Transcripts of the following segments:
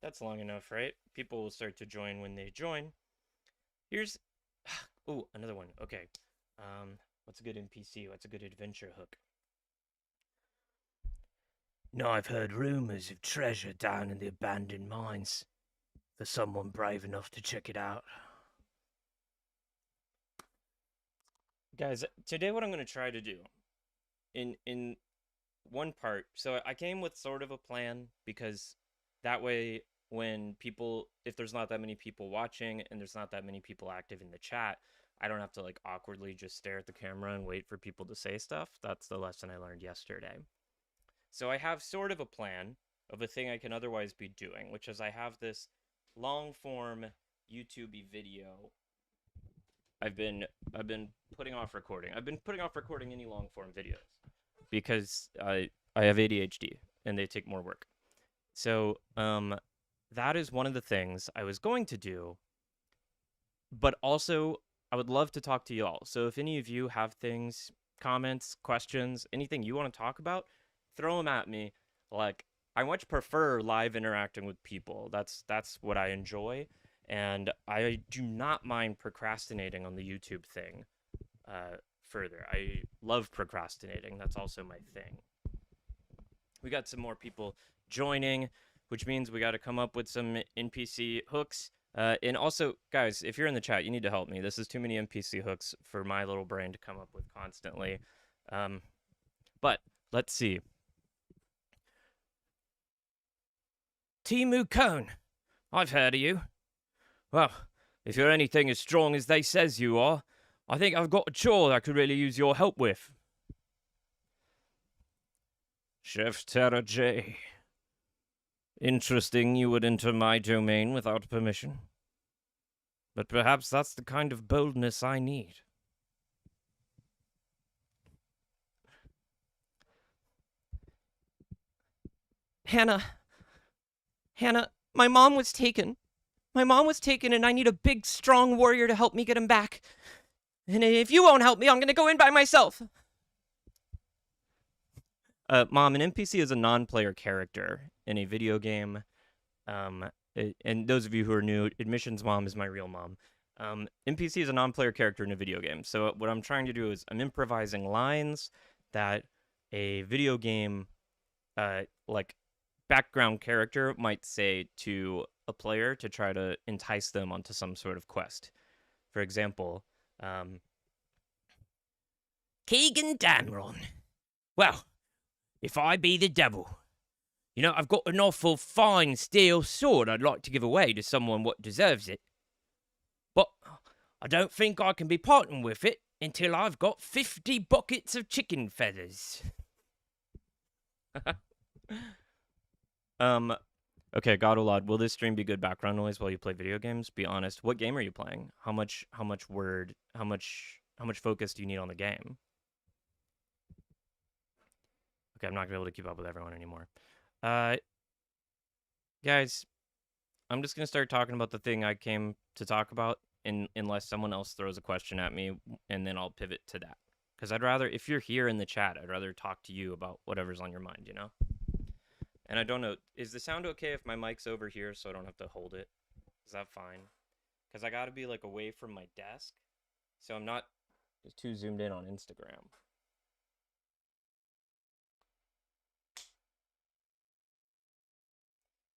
That's long enough, right? People will start to join when they join. Here's, oh, another one. Okay. What's a good NPC? What's a good adventure hook? Now I've heard rumors of treasure down in the abandoned mines. For someone brave enough to check it out. Guys, today what I'm going to try to do in one part. So I came with sort of a plan because that way when people if there's not that many people watching and there's not that many people active in the chat, I don't have to like awkwardly just stare at the camera and wait for people to say stuff. That's the lesson I learned yesterday. So I have sort of a plan of a thing I can otherwise be doing, which is I have this long form YouTube video. I've been putting off recording. I've been putting off recording any long form videos because I have ADHD and they take more work. So that is one of the things I was going to do, but also I would love to talk to y'all. So if any of you have things, comments, questions, anything you want to talk about, throw them at me. Like I much prefer live interacting with people. That's what I enjoy, and I do not mind procrastinating on the YouTube thing. Further, I love procrastinating. That's also my thing. We got some more people joining, which means we got to come up with some NPC hooks. And also, guys, if you're in the chat, you need to help me. This is too many NPC hooks for my little brain to come up with constantly. But let's see. Timu Cone, I've heard of you. Well, if you're anything as strong as they says you are, I think I've got a chore I could really use your help with. Chef Terra J. Interesting you would enter my domain without permission. But perhaps that's the kind of boldness I need. Hannah, my mom was taken. My mom was taken, and I need a big, strong warrior to help me get him back. And if you won't help me, I'm gonna go in by myself. Mom, an NPC is a non-player character in a video game. And those of you who are new, admissions mom is my real mom. NPC is a non-player character in a video game. So what I'm trying to do is I'm improvising lines that a video game, like background character might say to a player to try to entice them onto some sort of quest. For example, Keegan Damron. Well, if I be the devil, you know, I've got an awful fine steel sword I'd like to give away to someone what deserves it. But I don't think I can be parting with it until I've got 50 buckets of chicken feathers. Okay, Godolod, will this stream be good background noise while you play video games? Be honest. What game are you playing? How much focus do you need on the game? Okay, I'm not gonna be able to keep up with everyone anymore. Guys, I'm just gonna start talking about the thing I came to talk about, unless someone else throws a question at me, and then I'll pivot to that. Because I'd rather, if you're here in the chat, I'd rather talk to you about whatever's on your mind, you know? And I don't know, is the sound okay if my mic's over here so I don't have to hold it? Is that fine? Because I gotta be like away from my desk, so I'm not too zoomed in on Instagram.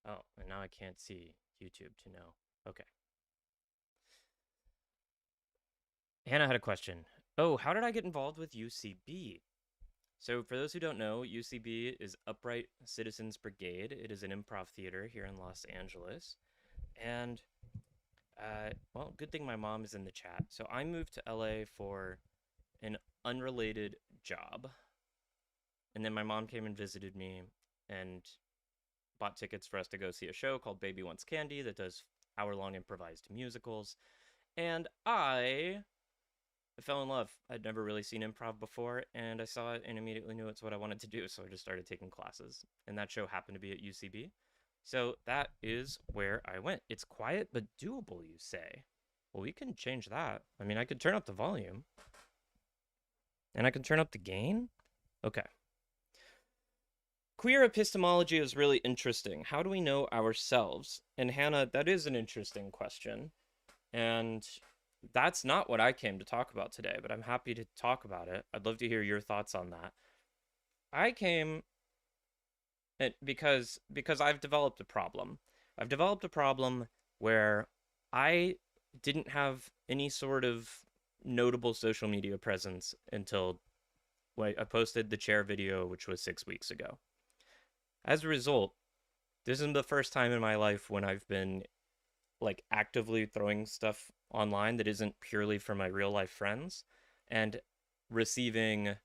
Oh, and now I can't see YouTube to know. Okay. Hannah had a question. Oh, how did I get involved with UCB? So for those who don't know, UCB is Upright Citizens Brigade. It is an improv theater here in Los Angeles. And, well, good thing my mom is in the chat. So I moved to LA for an unrelated job. And then my mom came and visited me and bought tickets for us to go see a show called Baby Wants Candy that does hour-long improvised musicals. And I fell in love. I'd never really seen improv before, and I saw it and immediately knew it's what I wanted to do, so I just started taking classes. And that show happened to be at UCB. So that is where I went. It's quiet but doable, you say. Well, we can change that. I mean, I could turn up the volume. And I can turn up the gain? Okay. queer epistemology is really interesting. How do we know ourselves? And Hannah, that is an interesting question. And that's not what I came to talk about today, but I'm happy to talk about it. I'd love to hear your thoughts on that. I came because I've developed a problem. I've developed a problem where I didn't have any sort of notable social media presence until I posted the chair video, which was 6 weeks ago. As a result, this is the first time in my life when I've been like actively throwing stuff online that isn't purely for my real life friends and receiving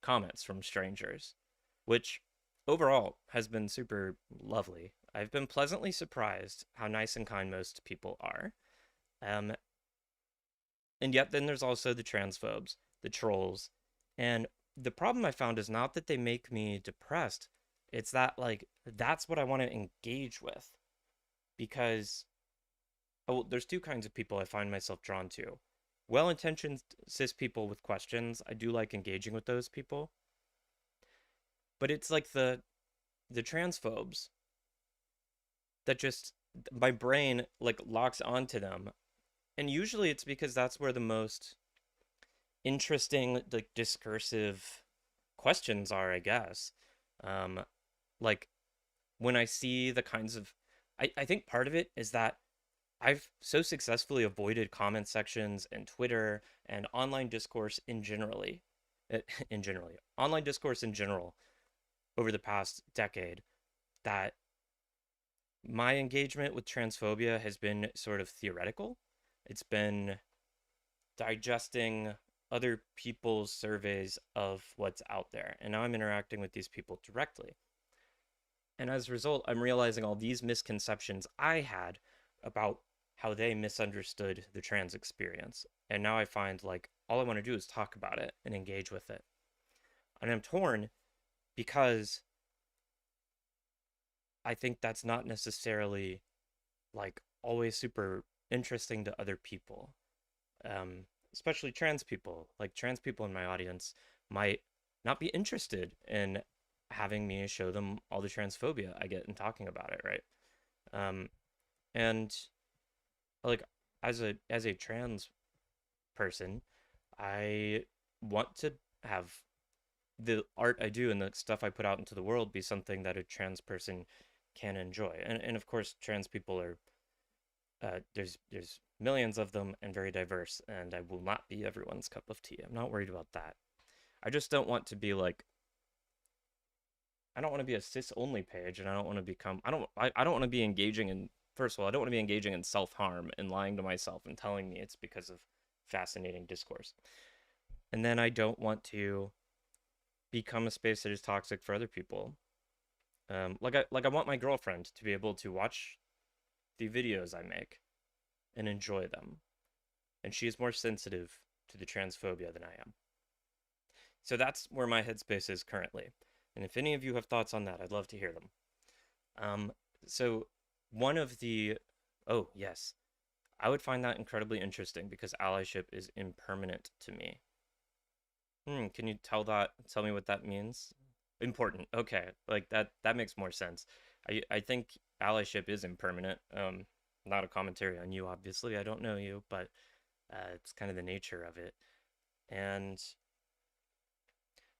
comments from strangers, which overall has been super lovely. I've been pleasantly surprised how nice and kind most people are. Um, and yet then there's also the transphobes, the trolls. And the problem I found is not that they make me depressed. It's that like that's what I want to engage with because there's two kinds of people I find myself drawn to. Well-intentioned cis people with questions. I do like engaging with those people. But it's like the transphobes that just my brain like locks onto them. And usually it's because that's where the most interesting like discursive questions are, I guess. Um like when I see the kinds of I think part of it is that I've so successfully avoided comment sections and Twitter and online discourse in generally in generally online discourse in general over the past decade that my engagement with transphobia has been sort of theoretical. It's been digesting other people's surveys of what's out there. And now I'm interacting with these people directly. And as a result, I'm realizing all these misconceptions I had about how they misunderstood the trans experience. And now I find like all I want to do is talk about it and engage with it. And I'm torn because I think that's not necessarily like always super interesting to other people, especially trans people. Like trans people in my audience might not be interested in having me show them all the transphobia I get in talking about it, right? Um, and like as a trans person, I want to have the art I do and the stuff I put out into the world be something that a trans person can enjoy. And of course, trans people are there's millions of them and very diverse, and I will not be everyone's cup of tea. I'm not worried about that. I just don't want to be like I don't want to be a cis only page, and I don't want to become I don't want to be engaging in first of all I don't want to be engaging in self harm and lying to myself and telling me it's because of fascinating discourse, and then I don't want to become a space that is toxic for other people. Like I want my girlfriend to be able to watch the videos I make and enjoy them. And she is more sensitive to the transphobia than I am. So that's where my headspace is currently. And if any of you have thoughts on that, I'd love to hear them. Um, so one of the oh yes, I would find that incredibly interesting because allyship is impermanent to me. Can you tell me what that means? Important. Okay. Like that makes more sense. I think allyship is impermanent. Not a commentary on you, obviously. I don't know you, but it's kind of the nature of it. And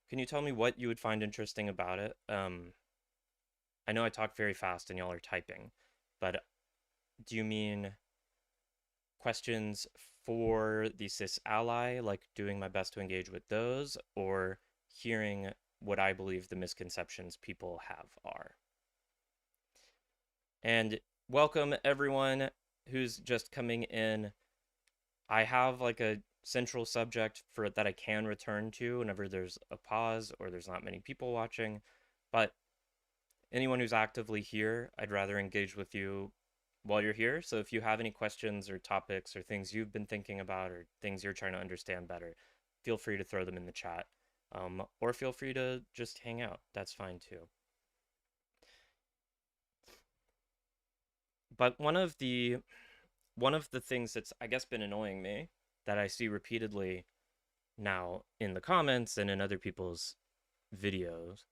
can you tell me what you would find interesting about it? I know I talk very fast and y'all are typing, but do you mean questions for the cis ally, like doing my best to engage with those, or hearing what I believe the misconceptions people have are? And welcome everyone who's just coming in. I have like a central subject for that I can return to whenever there's a pause or there's not many people watching, but anyone who's actively here, I'd rather engage with you while you're here. So if you have any questions or topics or things you've been thinking about or things you're trying to understand better, feel free to throw them in the chat. Or feel free to just hang out. That's fine too. But one of the things that's I guess been annoying me that I see repeatedly now in the comments and in other people's videos,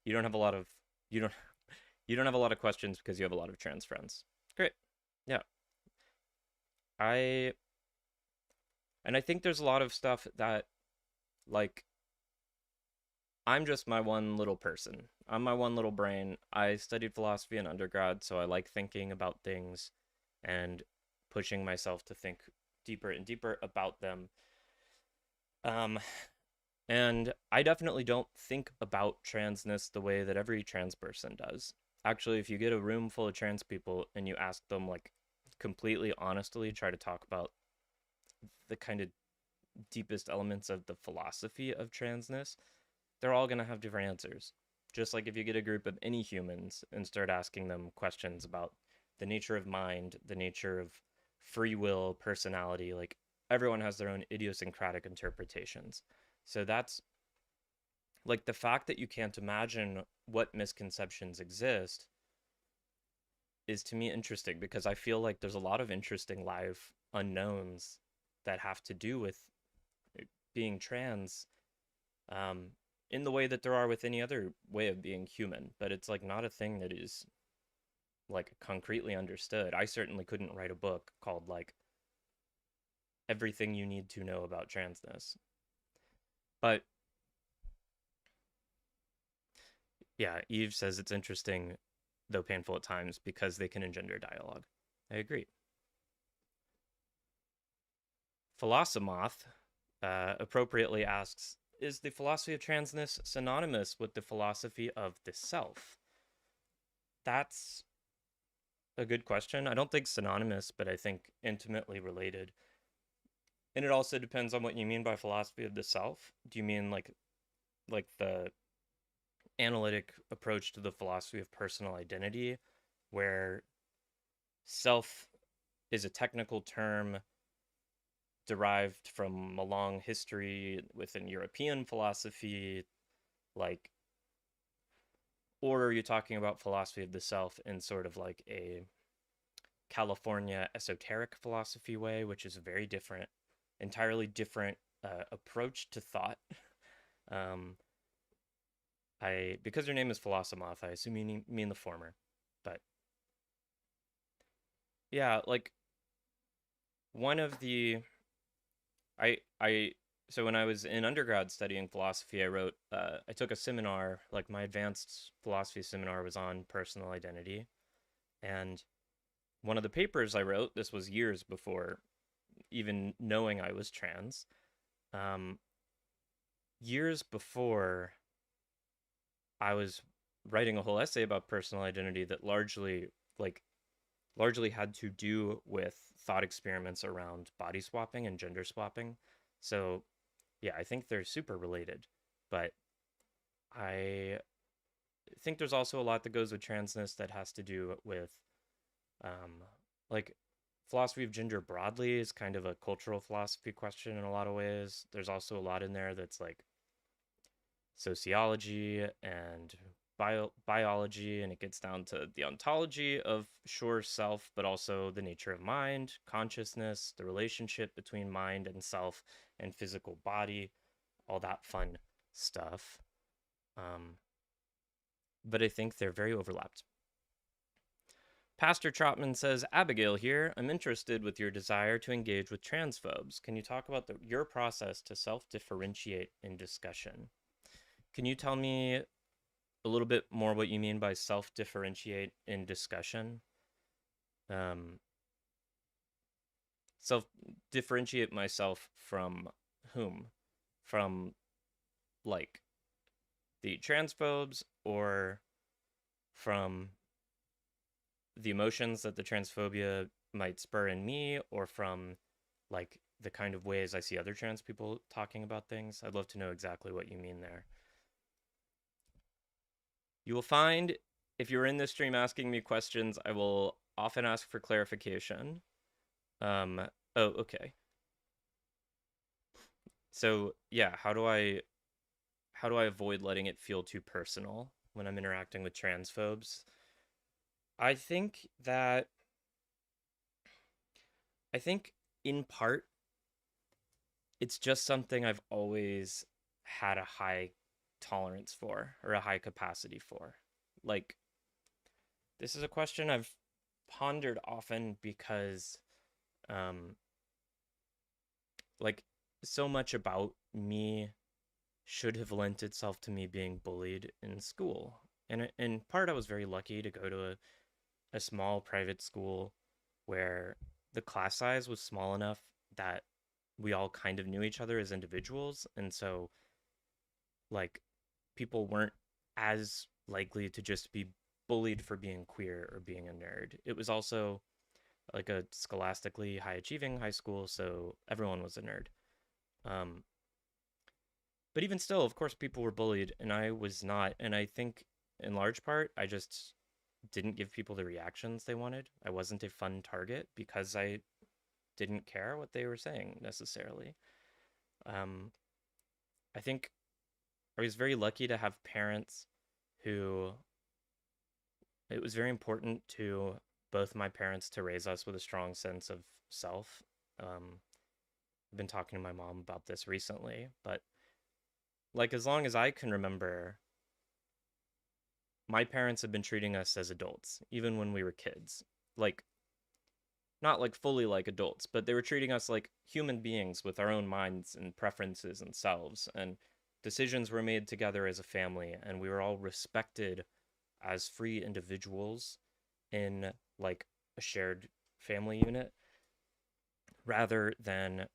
You don't have a lot of you don't you don't have a lot of questions because you have a lot of trans friends. Great. Yeah. I and I think there's a lot of stuff that like I'm just my one little person. I'm my one little brain. I studied philosophy in undergrad, so I like thinking about things and pushing myself to think deeper and deeper about them. Um, and I definitely don't think about transness the way that every trans person does. Actually, if you get a room full of trans people and you ask them, like, completely honestly, try to talk about the kind of deepest elements of the philosophy of transness, they're all going to have different answers. Just like if you get a group of any humans and start asking them questions about the nature of mind, the nature of free will, personality, like everyone has their own idiosyncratic interpretations. So that's like the fact that you can't imagine what misconceptions exist is to me interesting because I feel like there's a lot of interesting live unknowns that have to do with being trans um, in the way that there are with any other way of being human. But it's like not a thing that is like concretely understood. I certainly couldn't write a book called like Everything You Need to Know About Transness. But yeah, Eve says it's interesting, though painful at times, because they can engender dialogue. I agree. Philosomoth appropriately asks, is the philosophy of transness synonymous with the philosophy of the self? That's a good question. I don't think synonymous, but I think intimately related. And it also depends on what you mean by philosophy of the self. Do you mean like the analytic approach to the philosophy of personal identity, where self is a technical term derived from a long history within European philosophy, like, or are you talking about philosophy of the self in sort of like a California esoteric philosophy way, which is a very different, entirely different approach to thought? Um, I because your name is Philosomoth, I assume you mean the former. But yeah, like one of the I so when I was in undergrad studying philosophy, I took a seminar, like my advanced philosophy seminar was on personal identity, and one of the papers I wrote, this was years before even knowing I was trans, um, years before I was writing a whole essay about personal identity that like largely had to do with thought experiments around body swapping and gender swapping. So, yeah, I think they're super related. But I think there's also a lot that goes with transness that has to do with um, like philosophy of gender broadly is kind of a cultural philosophy question in a lot of ways. There's also a lot in there that's like sociology and biology, and it gets down to the ontology of sure self, but also the nature of mind, consciousness, the relationship between mind and self and physical body, all that fun stuff. Um, but I think they're very overlapped. Pastor Trotman says, Abigail here. I'm interested with your desire to engage with transphobes. Can you talk about your process to self differentiate in discussion? Can you tell me a little bit more what you mean by self differentiate in discussion? Um, self differentiate myself from whom? From like the transphobes or from the emotions that the transphobia might spur in me or from like the kind of ways I see other trans people talking about things? I'd love to know exactly what you mean there. You will find if you're in this stream asking me questions, I will often ask for clarification. Um, oh, okay. So yeah, how do I avoid letting it feel too personal when I'm interacting with transphobes? I think that I think in part it's just something I've always had a high tolerance for or a high capacity for? Like, this is a question I've pondered often because, um, like, so much about me should have lent itself to me being bullied in school. And in part, I was very lucky to go to a small private school where the class size was small enough that we all kind of knew each other as individuals. And so, like, people weren't as likely to just be bullied for being queer or being a nerd. It was also like a scholastically high achieving high school, so everyone was a nerd. Um, but even still, of course, people were bullied, and I was not. And I think in large part, I just didn't give people the reactions they wanted. I wasn't a fun target because I didn't care what they were saying necessarily. Um, I think I was very lucky to have parents who it was very important to both my parents to raise us with a strong sense of self. I've been talking to my mom about this recently, but like as long as I can remember, my parents have been treating us as adults, even when we were kids. Like, not like fully like adults, but they were treating us like human beings with our own minds and preferences and selves. And decisions were made together as a family, and we were all respected as free individuals in like a shared family unit rather than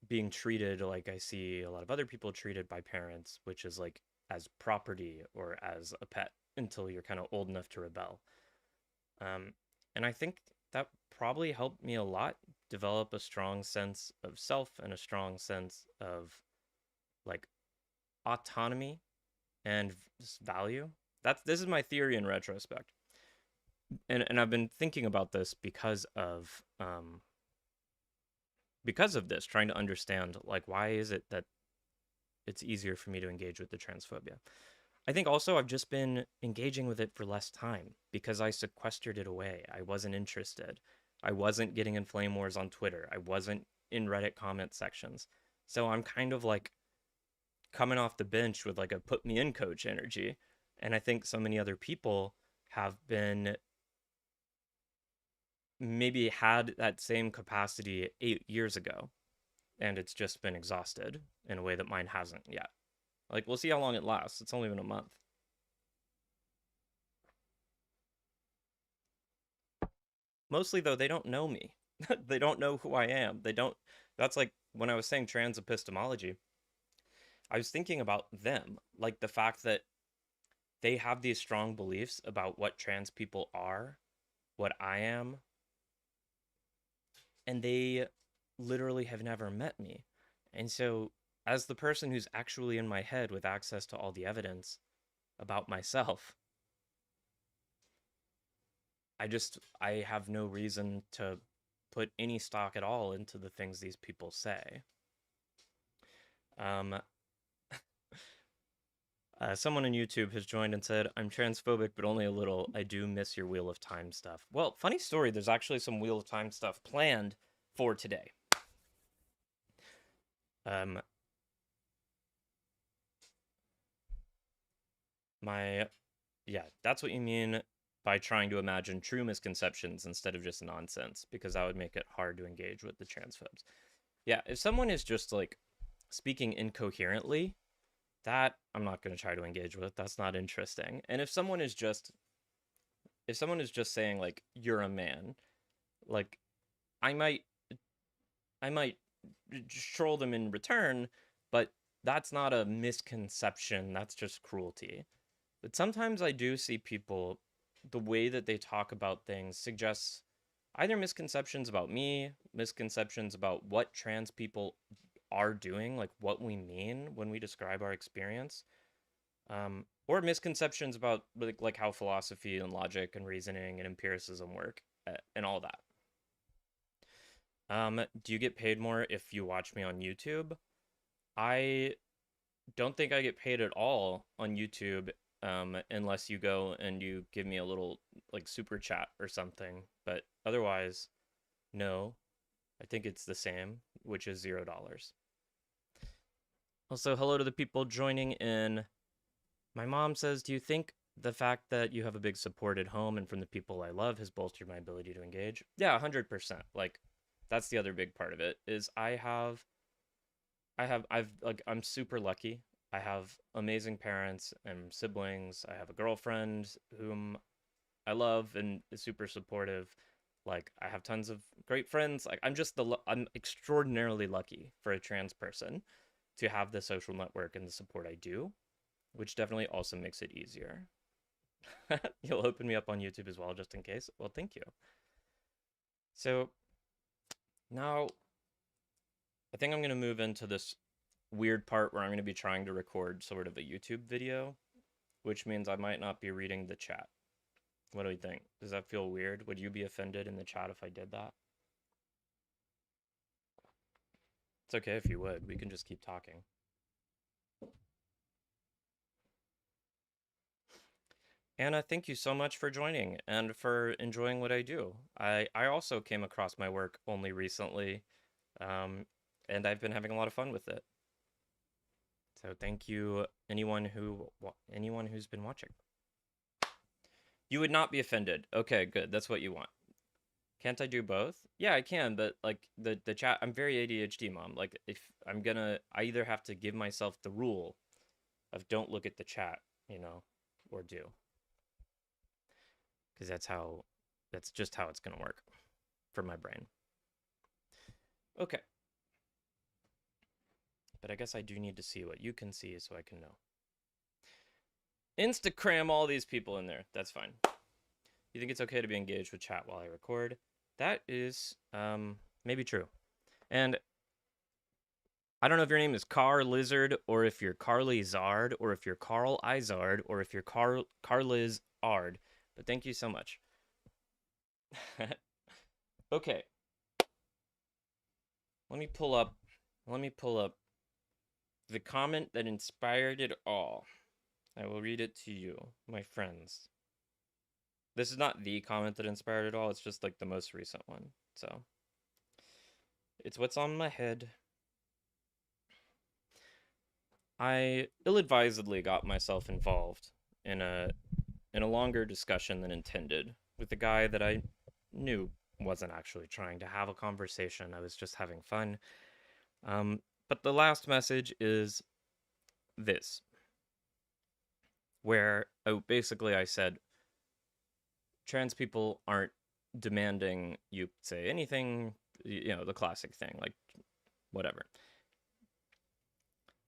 being treated like I see a lot of other people treated by parents, which is like as property or as a pet until you're kind of old enough to rebel. Um, and I think that probably helped me a lot develop a strong sense of self and a strong sense of like autonomy and value. This is my theory in retrospect. And I've been thinking about this because of this, trying to understand like why is it that it's easier for me to engage with the transphobia. I think also I've just been engaging with it for less time because I sequestered it away. I wasn't interested. I wasn't getting in flame wars on Twitter. I wasn't in Reddit comment sections. So I'm kind of like coming off the bench with like a put me in coach energy. And I think so many other people have been maybe had that same capacity 8 years ago, and it's just been exhausted in a way that mine hasn't yet. Like, we'll see how long it lasts. It's only been a month. Mostly, though, they don't know me. They don't know who I am. They don't. That's like when I was saying trans epistemology, I was thinking about them, like the fact that they have these strong beliefs about what trans people are, what I am, and they literally have never met me. And so, as the person who's actually in my head with access to all the evidence about myself, I have no reason to put any stock at all into the things these people say. Um, someone on YouTube has joined and said, I'm transphobic, but only a little. I do miss your Wheel of Time stuff. Well, funny story, there's actually some Wheel of Time stuff planned for today. Um, yeah, that's what you mean by trying to imagine true misconceptions instead of just nonsense, because that would make it hard to engage with the transphobes. Yeah, if someone is just like speaking incoherently, that I'm not going to try to engage with. That's not interesting. And if someone is just saying like you're a man, like I might I might troll them in return, but that's not a misconception. That's just cruelty. But sometimes I do see people, the way that they talk about things suggests either misconceptions about me, misconceptions about what trans people are doing, like what we mean when we describe our experience, or misconceptions about like how philosophy and logic and reasoning and empiricism work and all that. Do you get paid more if you watch me on YouTube? I don't think I get paid at all on YouTube, unless you go and you give me a little like super chat or something. But otherwise, no. I think it's the same, which is $0. Also, hello to the people joining in My mom says, do you think the fact that you have a big support at home and from the people I love has bolstered my ability to engage? Yeah, 100%. Like, that's the other big part of it is I'm super lucky. I have amazing parents and siblings. I have a girlfriend whom I love and is super supportive. Like, I have tons of great friends. Like, I'm extraordinarily lucky for a trans person to have the social network and the support I do, which definitely also makes it easier. You'll open me up on YouTube as well, just in case. Well, thank you. So now I think I'm going to move into this weird part where I'm going to be trying to record sort of a YouTube video, which means I might not be reading the chat. What do you think? Does that feel weird? Would you be offended in the chat if I did that? It's okay if you would. We can just keep talking. Anna, thank you so much for joining and for enjoying what I do. I also came across my work only recently, and I've been having a lot of fun with it. So thank you, anyone who's been watching. You would not be offended. Okay, good. That's what you want. Can't I do both? Yeah, I can, but like the chat, I'm very ADHD, mom. Like if I either have to give myself the rule of don't look at the chat, or do. Because that's just how it's gonna work for my brain. Okay. But I guess I do need to see what you can see so I can know. Insta-cram all these people in there. That's fine. You think it's okay to be engaged with chat while I record? That is maybe true. And I don't know if your name is Car Lizard, or if you're Carly Zard, or if you're Carl Izard, or if you're Carliz Ard, but thank you so much. Okay. Let me pull up the comment that inspired it all. I will read it to you, my friends. This is not the comment that inspired it all, it's just like the most recent one. So, it's what's on my head. I ill-advisedly got myself involved in a longer discussion than intended with a guy that I knew wasn't actually trying to have a conversation. I was just having fun. But the last message is this, where basically I said, trans people aren't demanding you say anything, the classic thing, like whatever.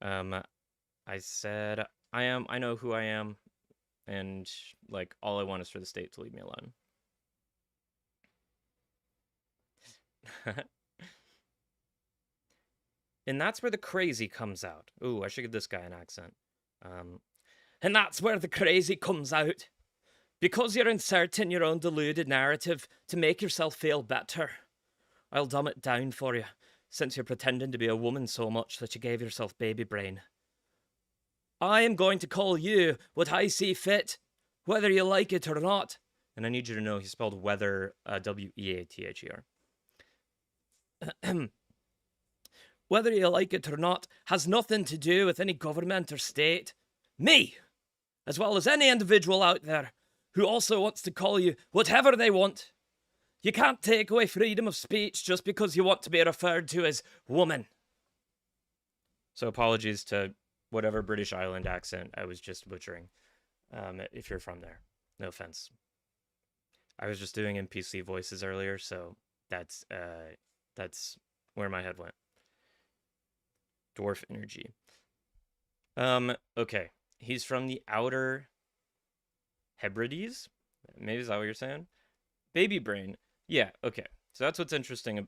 I said, I know who I am, and like all I want is for the state to leave me alone. And that's where the crazy comes out. Ooh, I should give this guy an accent. And that's where the crazy comes out. Because you're inserting your own deluded narrative to make yourself feel better. I'll dumb it down for you, since you're pretending to be a woman so much that you gave yourself baby brain. I am going to call you what I see fit, whether you like it or not. And I need you to know he spelled weather, W-E-A-T-H-E-R. Whether you like it or not has nothing to do with any government or state. Me, as well as any individual out there who also wants to call you whatever they want. You can't take away freedom of speech just because you want to be referred to as woman. So apologies to whatever British island accent I was just butchering, if you're from there. No offense. I was just doing NPC voices earlier, so that's where my head went. Dwarf energy. Okay. He's from the Outer Hebrides? Maybe is that what you're saying? Baby brain. Yeah, okay. So that's what's interesting.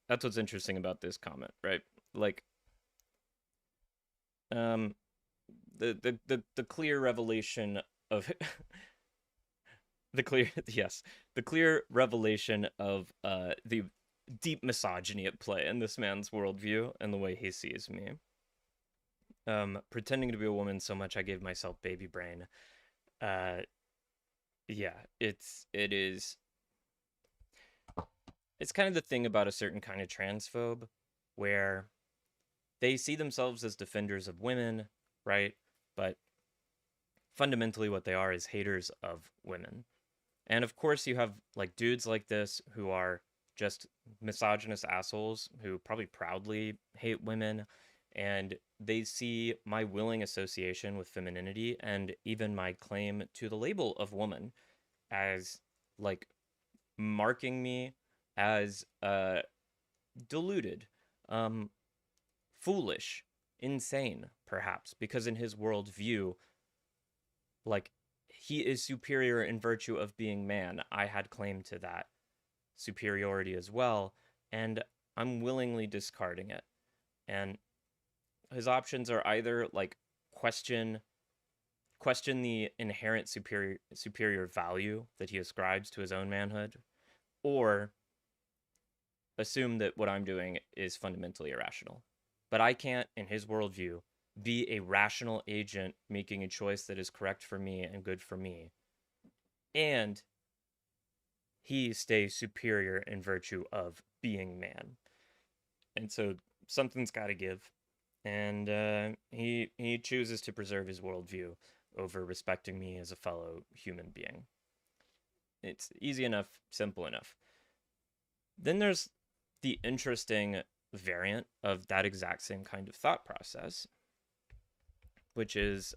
That's what's interesting about this comment, right? Like, the clear revelation of the clear revelation of the deep misogyny at play in this man's worldview and the way he sees me. Pretending to be a woman so much I gave myself baby brain. Yeah, it's kind of the thing about a certain kind of transphobe where they see themselves as defenders of women, right? But fundamentally what they are is haters of women. And of course, you have like dudes like this who are just misogynist assholes who probably proudly hate women. And they see my willing association with femininity and even my claim to the label of woman as like marking me as deluded, um, foolish, insane, perhaps, because in his worldview, like he is superior in virtue of being man. I had claim to that superiority as well, and I'm willingly discarding it. And his options are either like question the inherent superior value that he ascribes to his own manhood, or assume that what I'm doing is fundamentally irrational. But I can't, in his worldview, be a rational agent making a choice that is correct for me and good for me, and he stays superior in virtue of being man. And so something's got to give. And he chooses to preserve his worldview over respecting me as a fellow human being. It's easy enough, simple enough. Then there's the interesting variant of that exact same kind of thought process, which is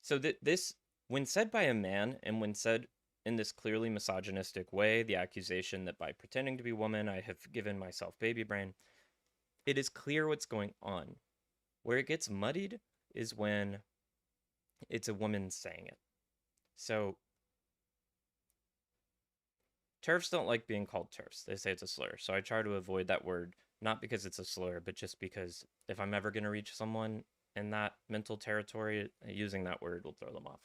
so that this, when said by a man and when said in this clearly misogynistic way, the accusation that by pretending to be woman I have given myself baby brain, it is clear what's going on. Where it gets muddied is when it's a woman saying it. So TERFs don't like being called TERFs. They say it's a slur. So I try to avoid that word, not because it's a slur, but just because if I'm ever going to reach someone in that mental territory, using that word will throw them off.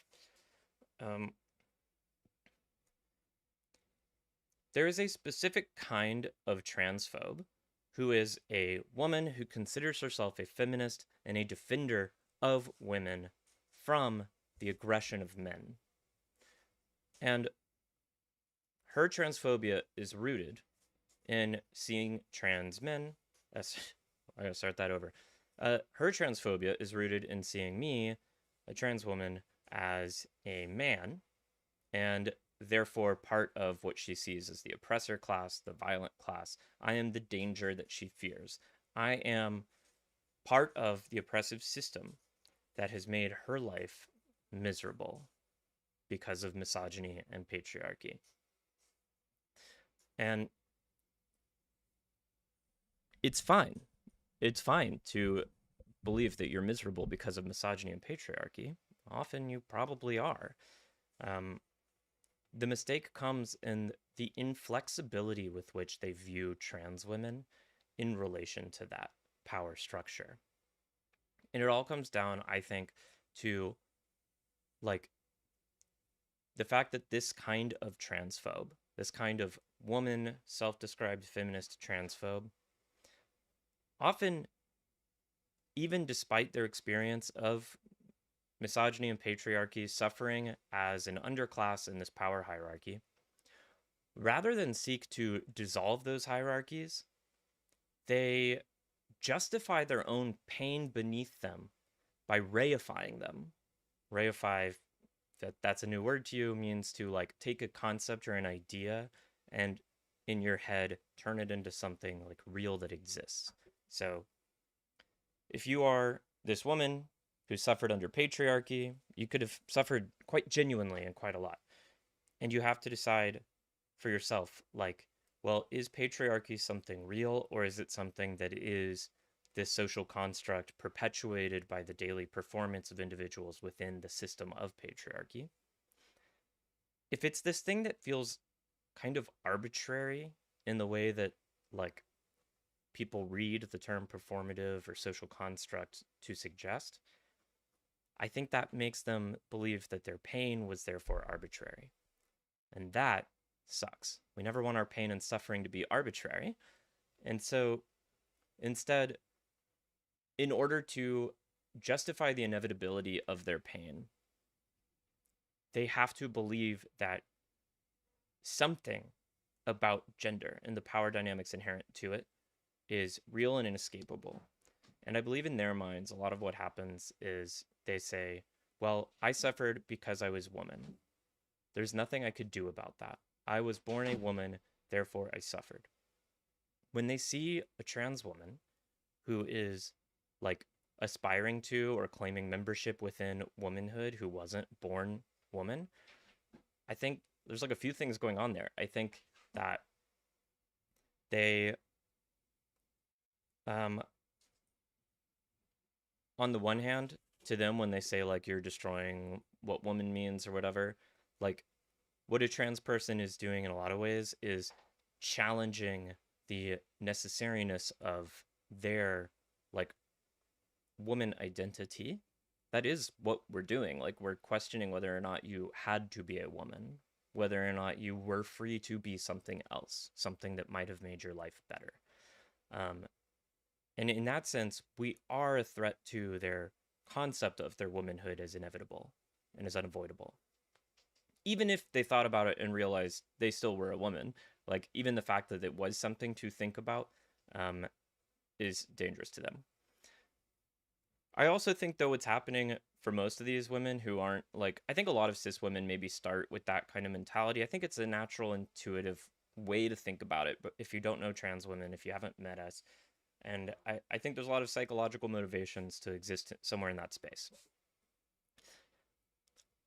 There is a specific kind of transphobe who is a woman who considers herself a feminist and a defender of women from the aggression of men. And her transphobia is rooted in seeing trans men. I gotta start that over. Her transphobia is rooted in seeing me, a trans woman, as a man, and therefore part of what she sees as the oppressor class, the violent class. I am the danger that she fears. I am part of the oppressive system that has made her life miserable because of misogyny and patriarchy. And it's fine. It's fine to believe that you're miserable because of misogyny and patriarchy. Often you probably are. The mistake comes in the inflexibility with which they view trans women in relation to that power structure. And it all comes down, I think, to like the fact that this kind of transphobe, this kind of woman, self-described feminist transphobe, often, even despite their experience of misogyny and patriarchy, suffering as an underclass in this power hierarchy, rather than seek to dissolve those hierarchies, they justify their own pain beneath them by reifying them. Reify, that's a new word to you, means to like take a concept or an idea and in your head turn it into something like real that exists. So if you are this woman who suffered under patriarchy, you could have suffered quite genuinely and quite a lot. And you have to decide for yourself, like, well, is patriarchy something real, or is it something that is this social construct perpetuated by the daily performance of individuals within the system of patriarchy? If it's this thing that feels kind of arbitrary in the way that, like, people read the term performative or social construct to suggest, I think that makes them believe that their pain was therefore arbitrary. And that sucks. We never want our pain and suffering to be arbitrary. And so instead, in order to justify the inevitability of their pain, they have to believe that something about gender and the power dynamics inherent to it is real and inescapable. And I believe in their minds, a lot of what happens is they say, well, I suffered because I was woman. There's nothing I could do about that. I was born a woman, therefore I suffered. When they see a trans woman who is like aspiring to or claiming membership within womanhood who wasn't born woman, I think there's like a few things going on there. I think that they um on the one hand, to them when they say like you're destroying what woman means or whatever, like what a trans person is doing in a lot of ways is challenging the necessariness of their like woman identity. That is what we're doing. Like we're questioning whether or not you had to be a woman, whether or not you were free to be something else, something that might have made your life better. Um, and in that sense, we are a threat to their concept of their womanhood as inevitable and as unavoidable. Even if they thought about it and realized they still were a woman, like even the fact that it was something to think about is dangerous to them. I also think, though, what's happening for most of these women who aren't like, I think a lot of cis women maybe start with that kind of mentality. I think it's a natural, intuitive way to think about it. But if you don't know trans women, if you haven't met us, and I think there's a lot of psychological motivations to exist somewhere in that space.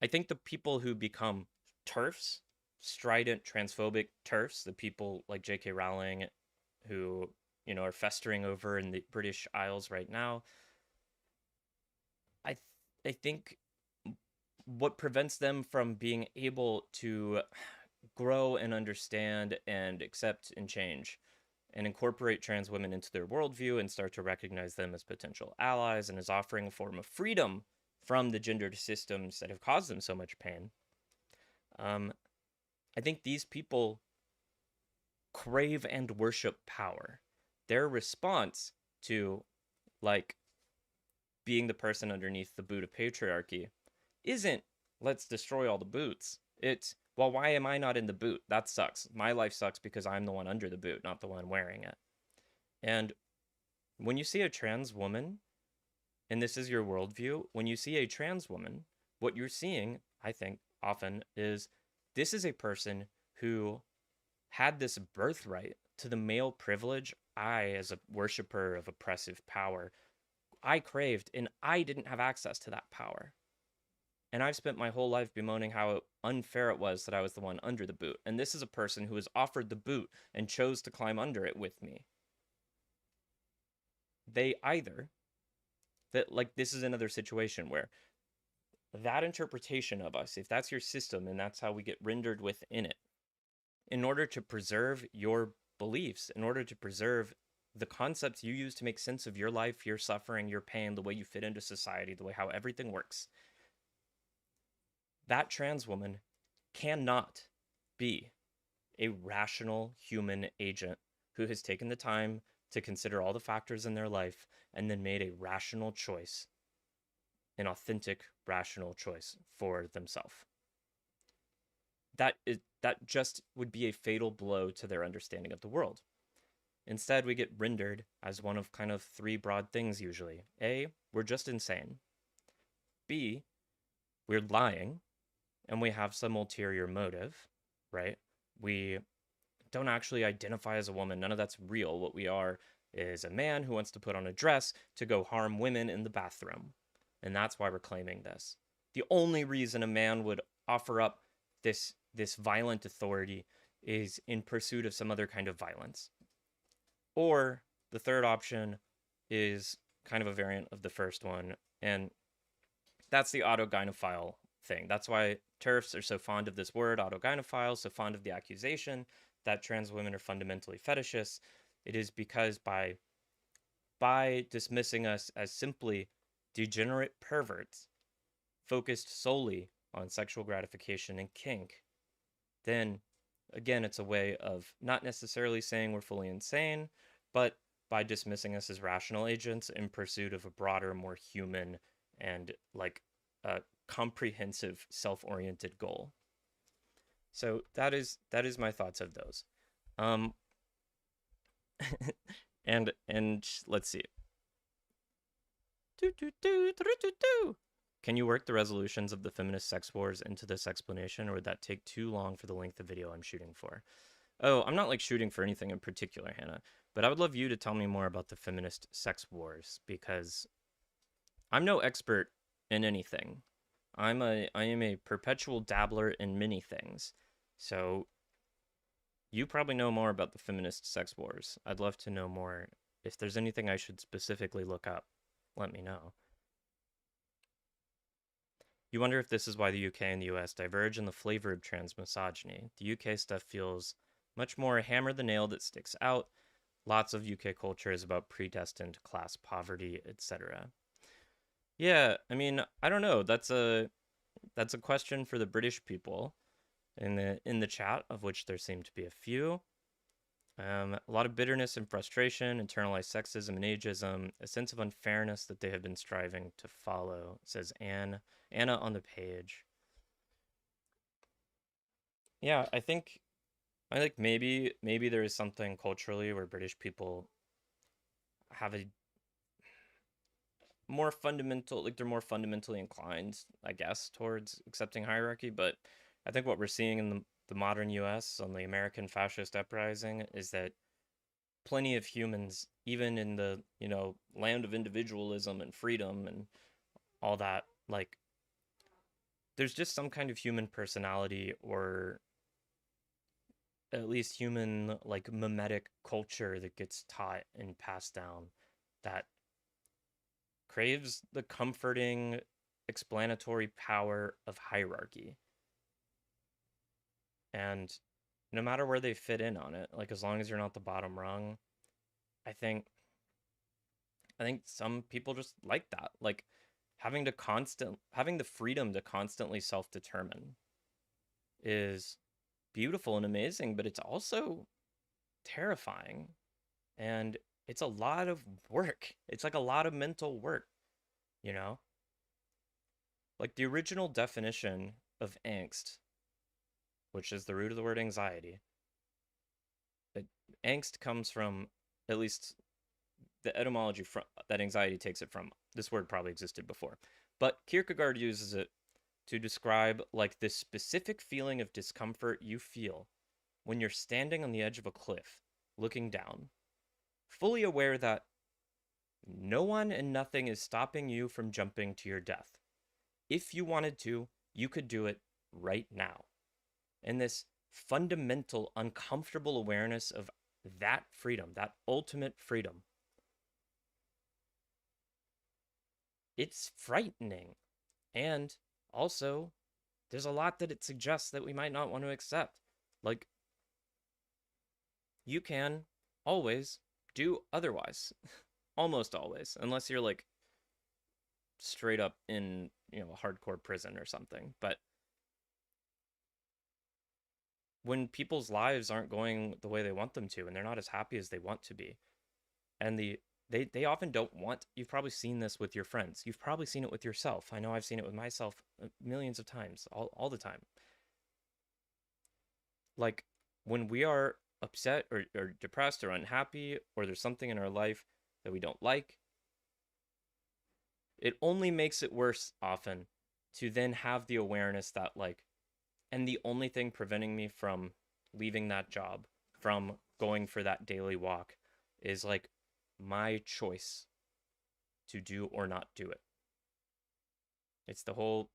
I think the people who become TERFs, strident transphobic TERFs, the people like J.K. Rowling who, are festering over in the British Isles right now, I think what prevents them from being able to grow and understand and accept and change and incorporate trans women into their worldview and start to recognize them as potential allies and as offering a form of freedom from the gendered systems that have caused them so much pain. I think these people crave and worship power. Their response to like being the person underneath the boot of patriarchy isn't let's destroy all the boots. It's, well, why am I not in the boot? That sucks. My life sucks because I'm the one under the boot, not the one wearing it. And when you see a trans woman, and this is your worldview, when you see a trans woman, what you're seeing, I think, often is this is a person who had this birthright to the male privilege I, as a worshiper of oppressive power, I craved, and I didn't have access to that power. And I've spent my whole life bemoaning how unfair it was that I was the one under the boot. And this is a person who was offered the boot and chose to climb under it with me. They either, that like this is another situation where that interpretation of us, if that's your system and that's how we get rendered within it, in order to preserve your beliefs, in order to preserve the concepts you use to make sense of your life, your suffering, your pain, the way you fit into society, the way how everything works, that trans woman cannot be a rational human agent who has taken the time to consider all the factors in their life and then made a rational choice, an authentic, rational choice for themselves. That just would be a fatal blow to their understanding of the world. Instead, we get rendered as one of kind of three broad things usually. A, we're just insane. B, we're lying, and we have some ulterior motive, right? We don't actually identify as a woman. None of that's real. What we are is a man who wants to put on a dress to go harm women in the bathroom. And that's why we're claiming this. The only reason a man would offer up this violent authority is in pursuit of some other kind of violence. Or the third option is kind of a variant of the first one, and that's the autogynephile thing. That's why TERFs are so fond of this word, autogynephile, so fond of the accusation that trans women are fundamentally fetishists. It is because by dismissing us as simply degenerate perverts focused solely on sexual gratification and kink, then again, it's a way of not necessarily saying we're fully insane, but by dismissing us as rational agents in pursuit of a broader, more human, and like a comprehensive, self-oriented goal. So that is my thoughts of those. And let's see. Do, do, do, do, do, do. Can you work the resolutions of the feminist sex wars into this explanation, or would that take too long for the length of video I'm shooting for? Oh, I'm not like shooting for anything in particular, Hannah, but I would love you to tell me more about the feminist sex wars because I'm no expert in anything. I am a perpetual dabbler in many things. So you probably know more about the feminist sex wars. I'd love to know more. If there's anything I should specifically look up, let me know. You wonder if this is why the UK and the US diverge in the flavor of transmisogyny. The UK stuff feels much more hammer the nail that sticks out. Lots of UK culture is about predestined class poverty, etc. Yeah, I mean, I don't know. That's a question for the British people in the chat, of which there seem to be a few. A lot of bitterness and frustration, internalized sexism and ageism, a sense of unfairness that they have been striving to follow, says Anna on the page. Yeah, I think maybe there is something culturally where British people have a more fundamental, like they're more fundamentally inclined, I guess, towards accepting hierarchy. But I think what we're seeing in the modern US on the American fascist uprising is that plenty of humans, even in the, land of individualism and freedom and all that, like there's just some kind of human personality or at least human like mimetic culture that gets taught and passed down that craves the comforting explanatory power of hierarchy. And no matter where they fit in on it, like as long as you're not the bottom rung, I think some people just like that. Like having the freedom to constantly self-determine is beautiful and amazing, but it's also terrifying. And it's a lot of work. It's like a lot of mental work, you know? Like the original definition of angst, which is the root of the word anxiety, it, angst comes from, at least the etymology from, that anxiety takes it from. This word probably existed before. But Kierkegaard uses it to describe like this specific feeling of discomfort you feel when you're standing on the edge of a cliff, looking down, fully aware that no one and nothing is stopping you from jumping to your death. If you wanted to, you could do it right now. And this fundamental, uncomfortable awareness of that freedom, that ultimate freedom, it's frightening. And also, there's a lot that it suggests that we might not want to accept. Like, you can always do otherwise. Almost always, unless you're like straight up in, a hardcore prison or something. But when people's lives aren't going the way they want them to and they're not as happy as they want to be, and they often don't want, you've probably seen this with your friends, you've probably seen it with yourself. I know I've seen it with myself millions of times, all the time. Like when we are upset or depressed or unhappy, or there's something in our life that we don't like, it only makes it worse often to then have the awareness that like, and the only thing preventing me from leaving that job, from going for that daily walk, is like my choice to do or not do it. It's the whole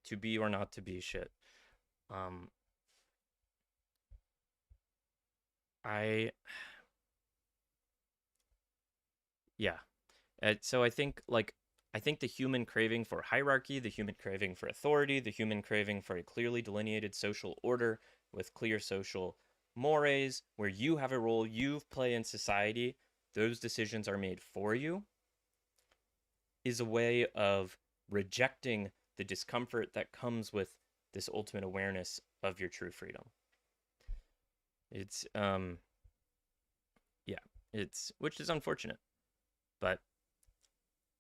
to be or not to be shit. Um, I, yeah. So I think the human craving for hierarchy, the human craving for authority, the human craving for a clearly delineated social order with clear social mores, where you have a role you play in society, those decisions are made for you, is a way of rejecting the discomfort that comes with this ultimate awareness of your true freedom. It's yeah, it's which is unfortunate, but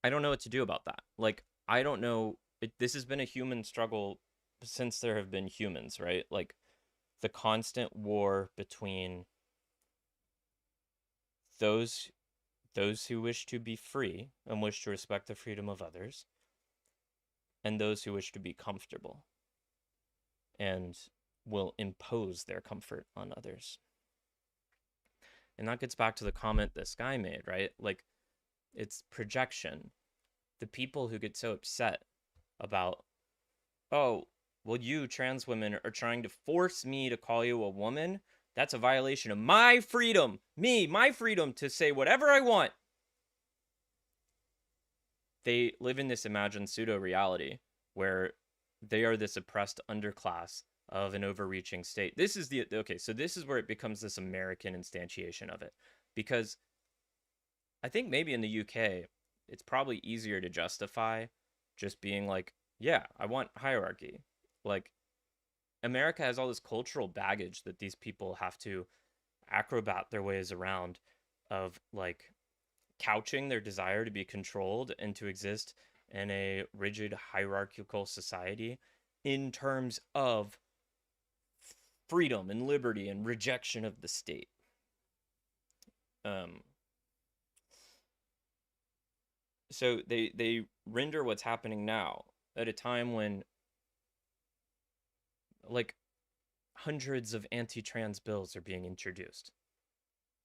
I don't know what to do about that. Like I don't know. This has been a human struggle since there have been humans, right? Like the constant war between those those who wish to be free and wish to respect the freedom of others, and those who wish to be comfortable and will impose their comfort on others. And that gets back to the comment this guy made, right? Like, it's projection. The people who get so upset about, oh, well, you trans women are trying to force me to call you a woman. That's a violation of my freedom. My freedom to say whatever I want. They live in this imagined pseudo-reality where they are this oppressed underclass of an overreaching state. This is so this is where it becomes this American instantiation of it. Because I think maybe in the UK, it's probably easier to justify just being like, yeah, I want hierarchy. Like, America has all this cultural baggage that these people have to acrobat their ways around, of like couching their desire to be controlled and to exist in a rigid hierarchical society in terms of freedom and liberty and rejection of the state. So they render what's happening now at a time when, like, hundreds of anti-trans bills are being introduced,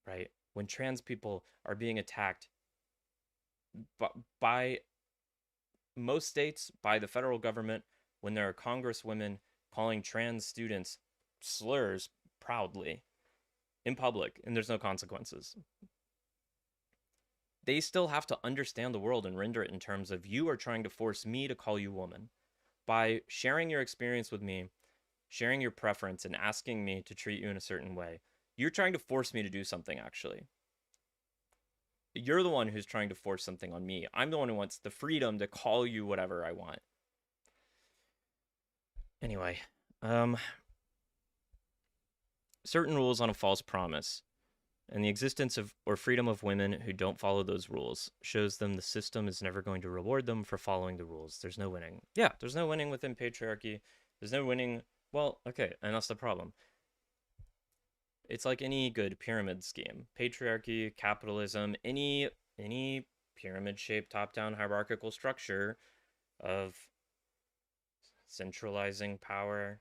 right? When trans people are being attacked by most states, by the federal government, when there are congresswomen calling trans students slurs proudly in public, and there's no consequences. They still have to understand the world and render it in terms of, you are trying to force me to call you woman. By sharing your experience with me, sharing your preference, and asking me to treat you in a certain way, you're trying to force me to do something, actually. You're the one who's trying to force something on me. I'm the one who wants the freedom to call you whatever I want. Anyway, certain rules on a false promise, and the existence of or freedom of women who don't follow those rules shows them the system is never going to reward them for following the rules. There's no winning. Yeah, there's no winning within patriarchy. There's no winning. Well, okay, and that's the problem. It's like any good pyramid scheme. Patriarchy, capitalism, any pyramid-shaped top-down hierarchical structure of centralizing power,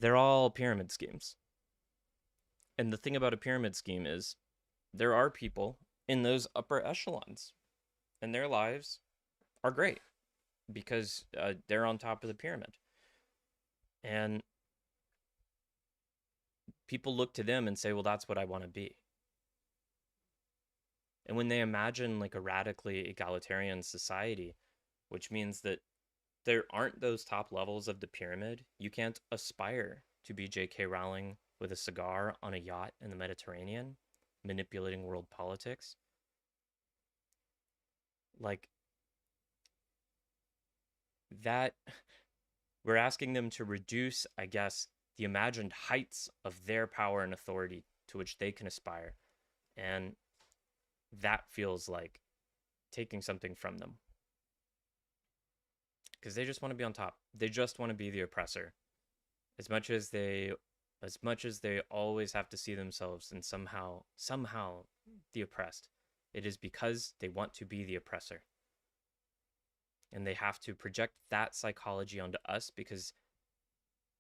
they're all pyramid schemes. And the thing about a pyramid scheme is there are people in those upper echelons, and their lives are great because they're on top of the pyramid. And people look to them and say, well, that's what I want to be. And when they imagine like a radically egalitarian society, which means that there aren't those top levels of the pyramid, you can't aspire to be J.K. Rowling with a cigar on a yacht in the Mediterranean, manipulating world politics. Like, that, we're asking them to reduce, I guess, the imagined heights of their power and authority to which they can aspire. And that feels like taking something from them. Because they just want to be on top. They just want to be the oppressor. As much as they always have to see themselves and somehow the oppressed, it is because they want to be the oppressor. And they have to project that psychology onto us because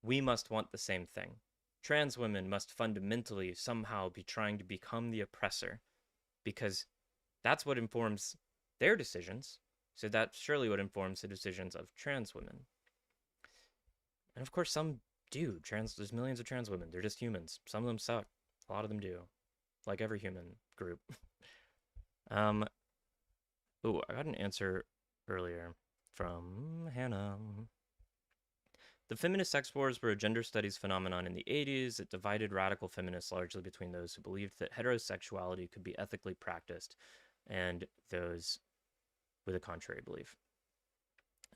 we must want the same thing. Trans women must fundamentally somehow be trying to become the oppressor because that's what informs their decisions. So that's surely what informs the decisions of trans women. And of course, some do. There's millions of trans women. They're just humans. Some of them suck. A lot of them do. Like every human group. I got an answer earlier from Hannah. The feminist sex wars were a gender studies phenomenon in the 80s. It divided radical feminists largely between those who believed that heterosexuality could be ethically practiced and those with a contrary belief.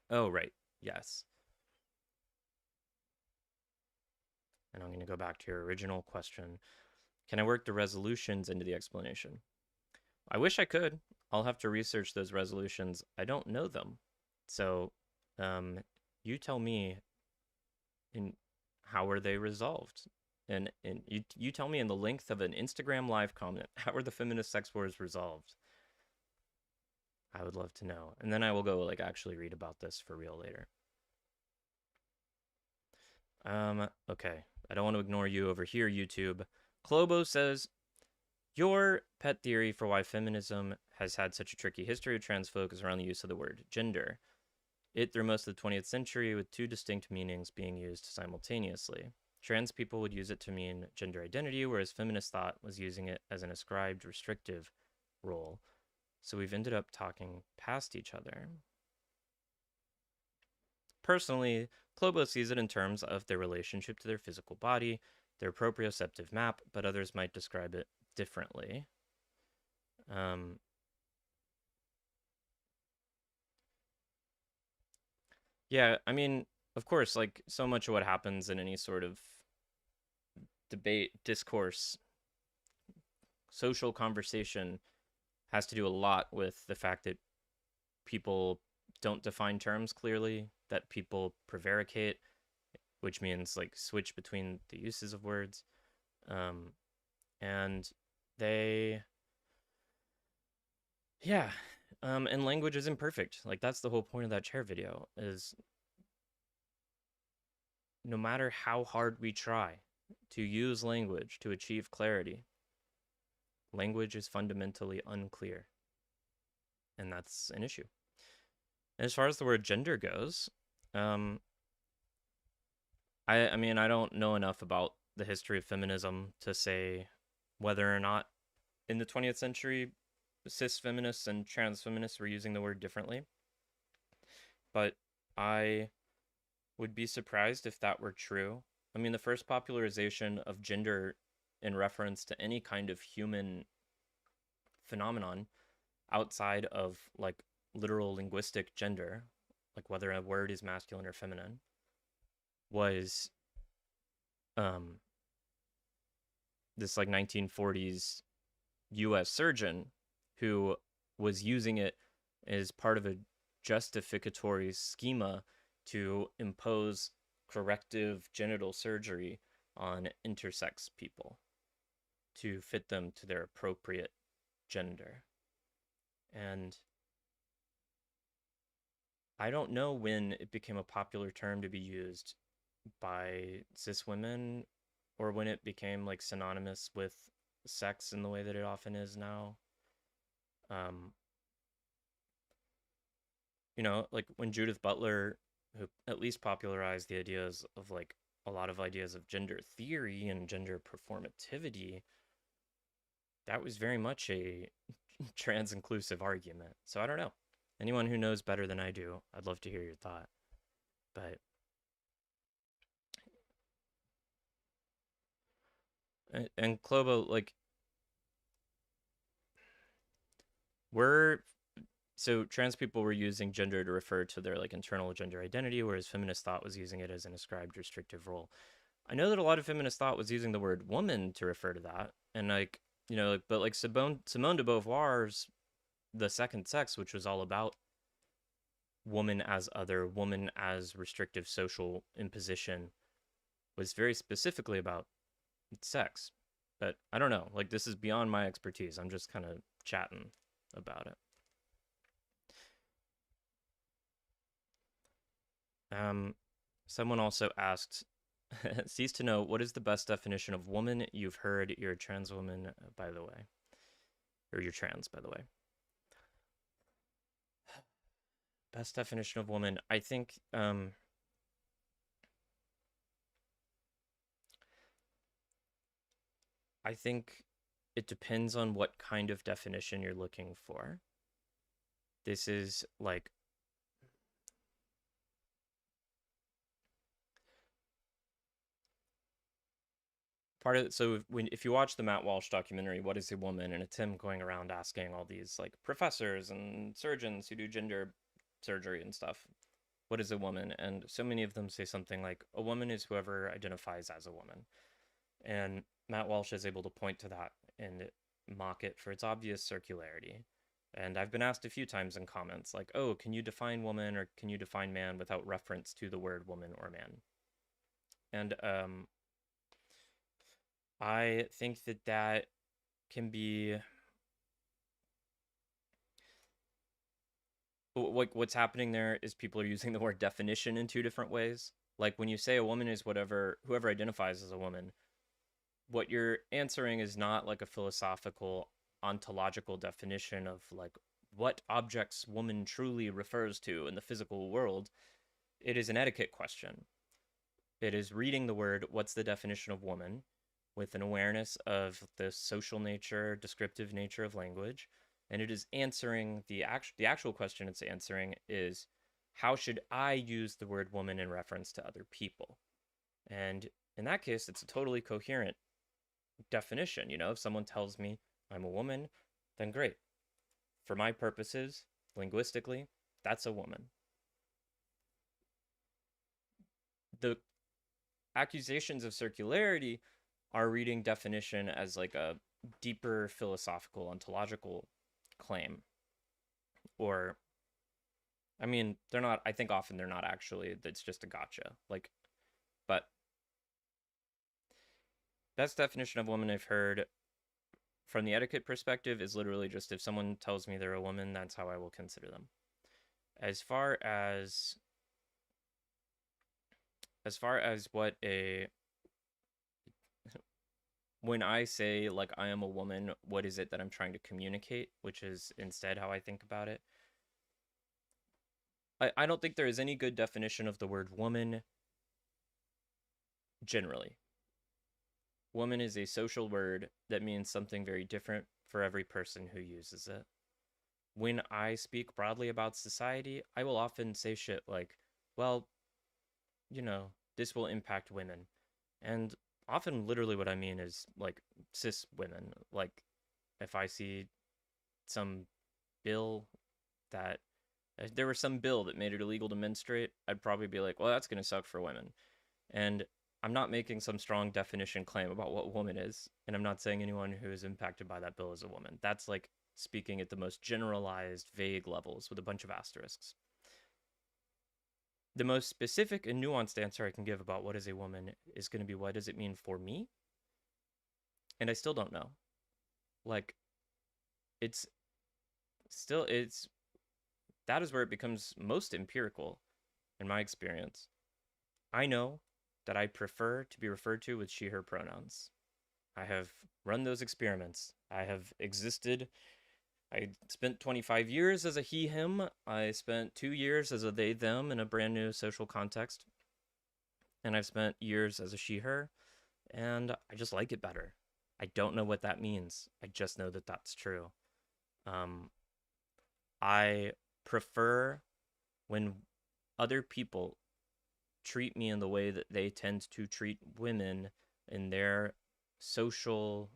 Oh, right. Yes. And I'm going to go back to your original question. Can I work the resolutions into the explanation? I wish I could. I'll have to research those resolutions. I don't know them. So you tell me, how were they resolved? And you tell me in the length of an Instagram live comment, how are the feminist sex wars resolved? I would love to know. And then I will go like actually read about this for real later. Okay. I don't want to ignore you over here, YouTube. Clobo says, your pet theory for why feminism has had such a tricky history of trans folk is around the use of the word gender. It through most of the 20th century with two distinct meanings being used simultaneously. Trans people would use it to mean gender identity, whereas feminist thought was using it as an ascribed restrictive role. So we've ended up talking past each other. Personally, Clobo sees it in terms of their relationship to their physical body, their proprioceptive map, but others might describe it differently. Yeah, I mean, of course, like so much of what happens in any sort of debate, discourse, social conversation has to do a lot with the fact that people don't define terms clearly, that people prevaricate, which means like switch between the uses of words. And they, yeah, and language is imperfect. Like that's the whole point of that chair video is no matter how hard we try to use language to achieve clarity, language is fundamentally unclear. And that's an issue. And as far as the word gender goes, I mean, I don't know enough about the history of feminism to say whether or not in the 20th century cis feminists and trans feminists were using the word differently. But I would be surprised if that were true. I mean, the first popularization of gender in reference to any kind of human phenomenon outside of like literal linguistic gender, like whether a word is masculine or feminine, was this like 1940s US surgeon who was using it as part of a justificatory schema to impose corrective genital surgery on intersex people to fit them to their appropriate gender. And I don't know when it became a popular term to be used by cis women or when it became like synonymous with sex in the way that it often is now. Um, like when Judith Butler, who at least popularized the ideas of like a lot of ideas of gender theory and gender performativity, that was very much a trans inclusive argument. So I don't know. Anyone who knows better than I do, I'd love to hear your thought. But and Clobo, like we're so trans people were using gender to refer to their like internal gender identity, whereas feminist thought was using it as an ascribed restrictive role. I know that a lot of feminist thought was using the word woman to refer to that, and like but like Simone de Beauvoir's The Second Sex, which was all about woman as other, woman as restrictive social imposition, was very specifically about sex. But I don't know, like this is beyond my expertise. I'm just kind of chatting about it. Someone also asked, cease to know, what is the best definition of woman you've heard? You're a trans woman, by the way. Or you're trans, by the way. Best definition of woman. I think, it depends on what kind of definition you're looking for. This is like part of it. So if you watch the Matt Walsh documentary, What is a Woman, and it's him going around asking all these like professors and surgeons who do gender surgery and stuff, what is a woman? And so many of them say something like, a woman is whoever identifies as a woman. And Matt Walsh is able to point to that and mock it for its obvious circularity. And I've been asked a few times in comments like, oh, can you define woman or can you define man without reference to the word woman or man? And I think that that can be like what's happening there is people are using the word definition in two different ways. Like when you say a woman is whatever whoever identifies as a woman, what you're answering is not like a philosophical ontological definition of like what objects woman truly refers to in the physical world. It is an etiquette question. It is reading the word, what's the definition of woman, with an awareness of the social nature, descriptive nature of language, and it is answering the actual question it's answering is how should I use the word woman in reference to other people? And in that case, it's a totally coherent definition. You know, if someone tells me I'm a woman, then great. For my purposes, linguistically, that's a woman. The accusations of circularity are reading definition as like a deeper philosophical ontological claim. Or I mean, they're not, I think often they're not actually, it's just a gotcha. Like, but best definition of woman I've heard from the etiquette perspective is literally just if someone tells me they're a woman, that's how I will consider them. As far as what a when I say like I am a woman, what is it that I'm trying to communicate, which is instead how I think about it. I don't think there is any good definition of the word woman generally. Woman is a social word that means something very different for every person who uses it. When I speak broadly about society, I will often say shit like, well, you know, this will impact women. And often literally what I mean is like cis women. Like if I see some bill that if there was some bill that made it illegal to menstruate, I'd probably be like, well, that's going to suck for women. And I'm not making some strong definition claim about what woman is. And I'm not saying anyone who is impacted by that bill is a woman. That's like speaking at the most generalized, vague levels with a bunch of asterisks. The most specific and nuanced answer I can give about what is a woman is going to be what does it mean for me? And I still don't know. Like, it's still, it's that is where it becomes most empirical in my experience. I know that I prefer to be referred to with she, her pronouns. I have run those experiments. I have existed. I spent 25 years as a he, him. I spent 2 years as a they, them in a brand new social context. And I've spent years as a she, her. And I just like it better. I don't know what that means. I just know that that's true. Um, I prefer when other people treat me in the way that they tend to treat women in their social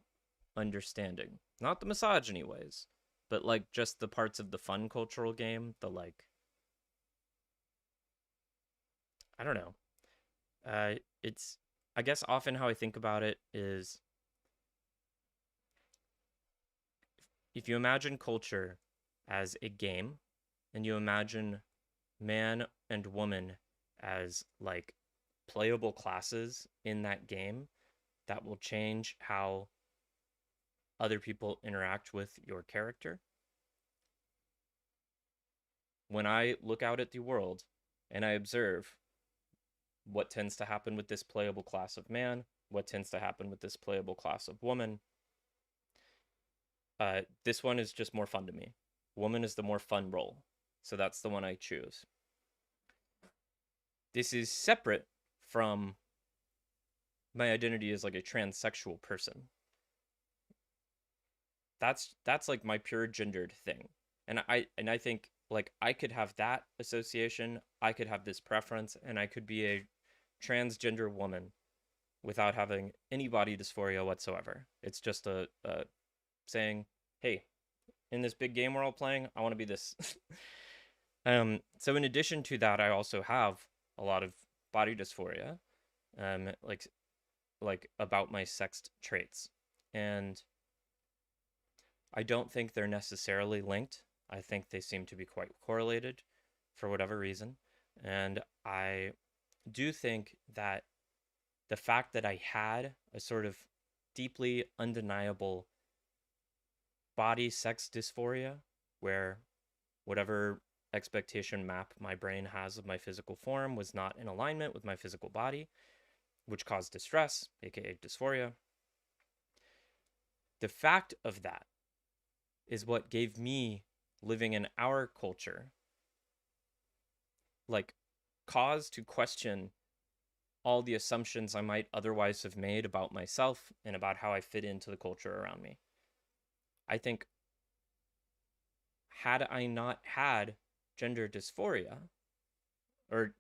understanding. Not the misogyny ways, but like just the parts of the fun cultural game, the like, I don't know. It's, I guess often how I think about it is if you imagine culture as a game and you imagine man and woman as like playable classes in that game that will change how other people interact with your character. When I look out at the world and I observe what tends to happen with this playable class of man, what tends to happen with this playable class of woman, this one is just more fun to me. Woman is the more fun role, so that's the one I choose. This is separate from my identity as like a transsexual person. That's like my pure gendered thing. And I think like I could have that association, I could have this preference, and I could be a transgender woman without having any body dysphoria whatsoever. It's just a saying, hey, in this big game we're all playing, I want to be this. So in addition to that, I also have a lot of body dysphoria, like about my sexed traits. And I don't think they're necessarily linked. I think they seem to be quite correlated for whatever reason. And I do think that the fact that I had a sort of deeply undeniable body sex dysphoria, where whatever expectation map my brain has of my physical form was not in alignment with my physical body, which caused distress, aka dysphoria. The fact of that is what gave me, living in our culture, like, cause to question all the assumptions I might otherwise have made about myself and about how I fit into the culture around me. I think, had I not had gender dysphoria or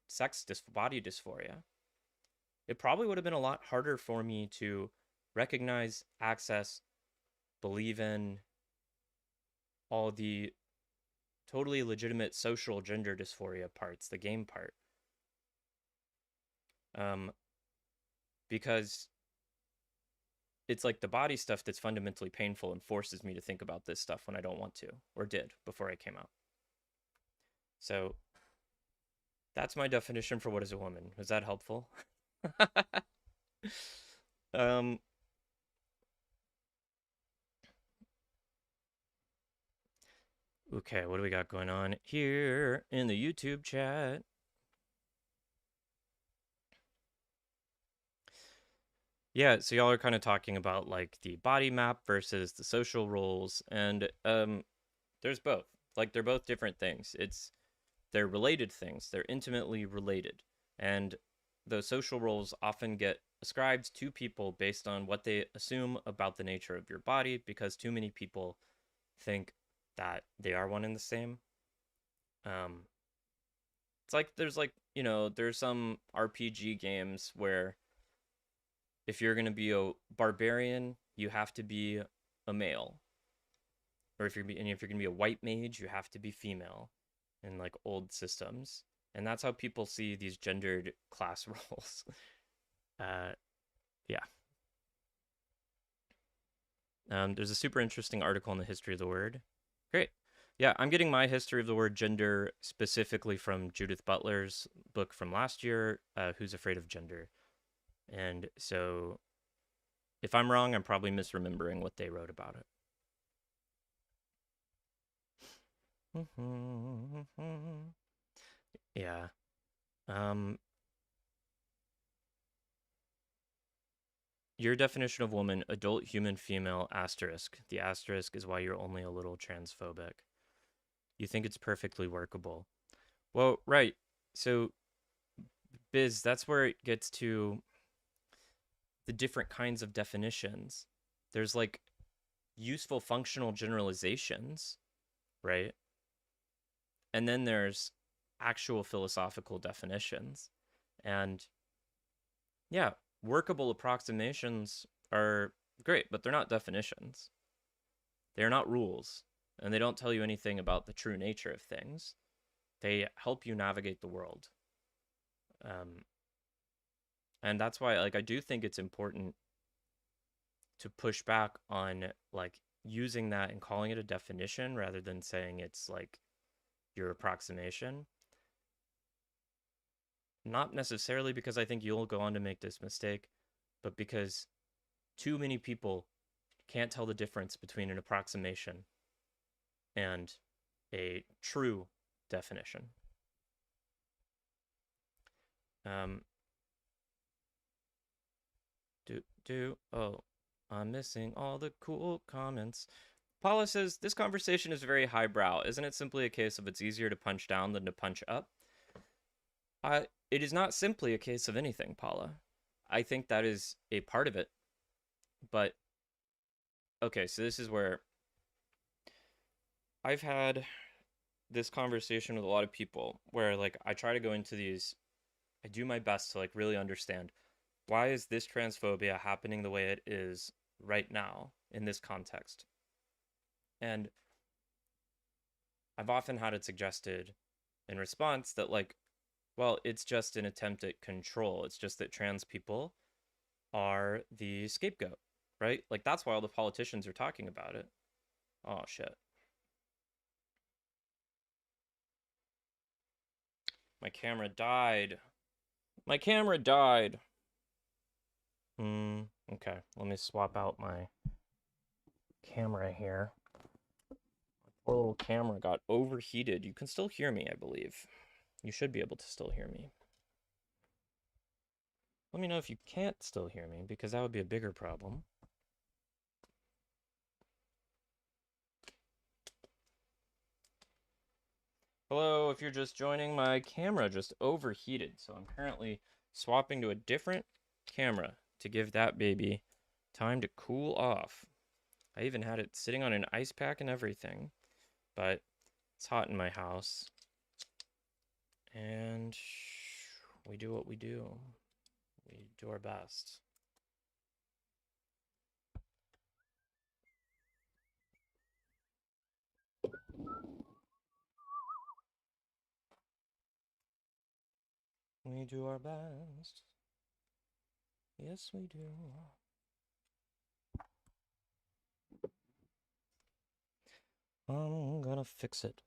body dysphoria, it probably would have been a lot harder for me to recognize, access, believe in all the totally legitimate social gender dysphoria parts, the game part. Because it's like the body stuff that's fundamentally painful and forces me to think about this stuff when I don't want to, or did before I came out. So that's my definition for what is a woman. Was that helpful? um, okay, what do we got going on here in the YouTube chat? Yeah, so y'all are kind of talking about like the body map versus the social roles, and there's both. Like, they're both different things. They're related things. They're intimately related. And those social roles often get ascribed to people based on what they assume about the nature of your body, because too many people think that they are one and the same. It's like there's there's some RPG games where if you're going to be a barbarian, you have to be a male. Or if you're going to be a white mage, you have to be female in like old systems. And that's how people see these gendered class roles. Yeah. There's a super interesting article on the history of the word. Great. Yeah, I'm getting my history of the word gender specifically from Judith Butler's book from last year, Who's Afraid of Gender? And so if I'm wrong, I'm probably misremembering what they wrote about it. Yeah. Your definition of woman, adult human female asterisk. The asterisk is why you're only a little transphobic. You think it's perfectly workable. Well, right. So, Biz, that's where it gets to the different kinds of definitions. There's like useful functional generalizations, right? And then there's actual philosophical definitions. And yeah, workable approximations are great, but they're not definitions. They're not rules, and they don't tell you anything about the true nature of things. They help you navigate the world. And that's why, like, I do think it's important to push back on like using that and calling it a definition rather than saying it's like your approximation. Not necessarily because I think you'll go on to make this mistake, but because too many people can't tell the difference between an approximation and a true definition. Oh, I'm missing all the cool comments. Paula says, this conversation is very highbrow. Isn't it simply a case of it's easier to punch down than to punch up? It is not simply a case of anything, Paula. I think that is a part of it. But, okay, so this is where I've had this conversation with a lot of people where, like, I try to go into these, I do my best to, like, really understand, why is this transphobia happening the way it is right now in this context? And I've often had it suggested in response that, like, well, it's just an attempt at control. It's just that trans people are the scapegoat, right? Like, that's why all the politicians are talking about it. Oh, shit. My camera died. My camera died. Okay, let me swap out my camera here. Poor little camera got overheated. You can still hear me, I believe. You should be able to still hear me. Let me know if you can't still hear me, because that would be a bigger problem. Hello, if you're just joining, my camera just overheated, so I'm currently swapping to a different camera to give that baby time to cool off. I even had it sitting on an ice pack and everything, but it's hot in my house, and we do what we do. We do our best. We do our best. Yes, we do. I'm gonna fix it.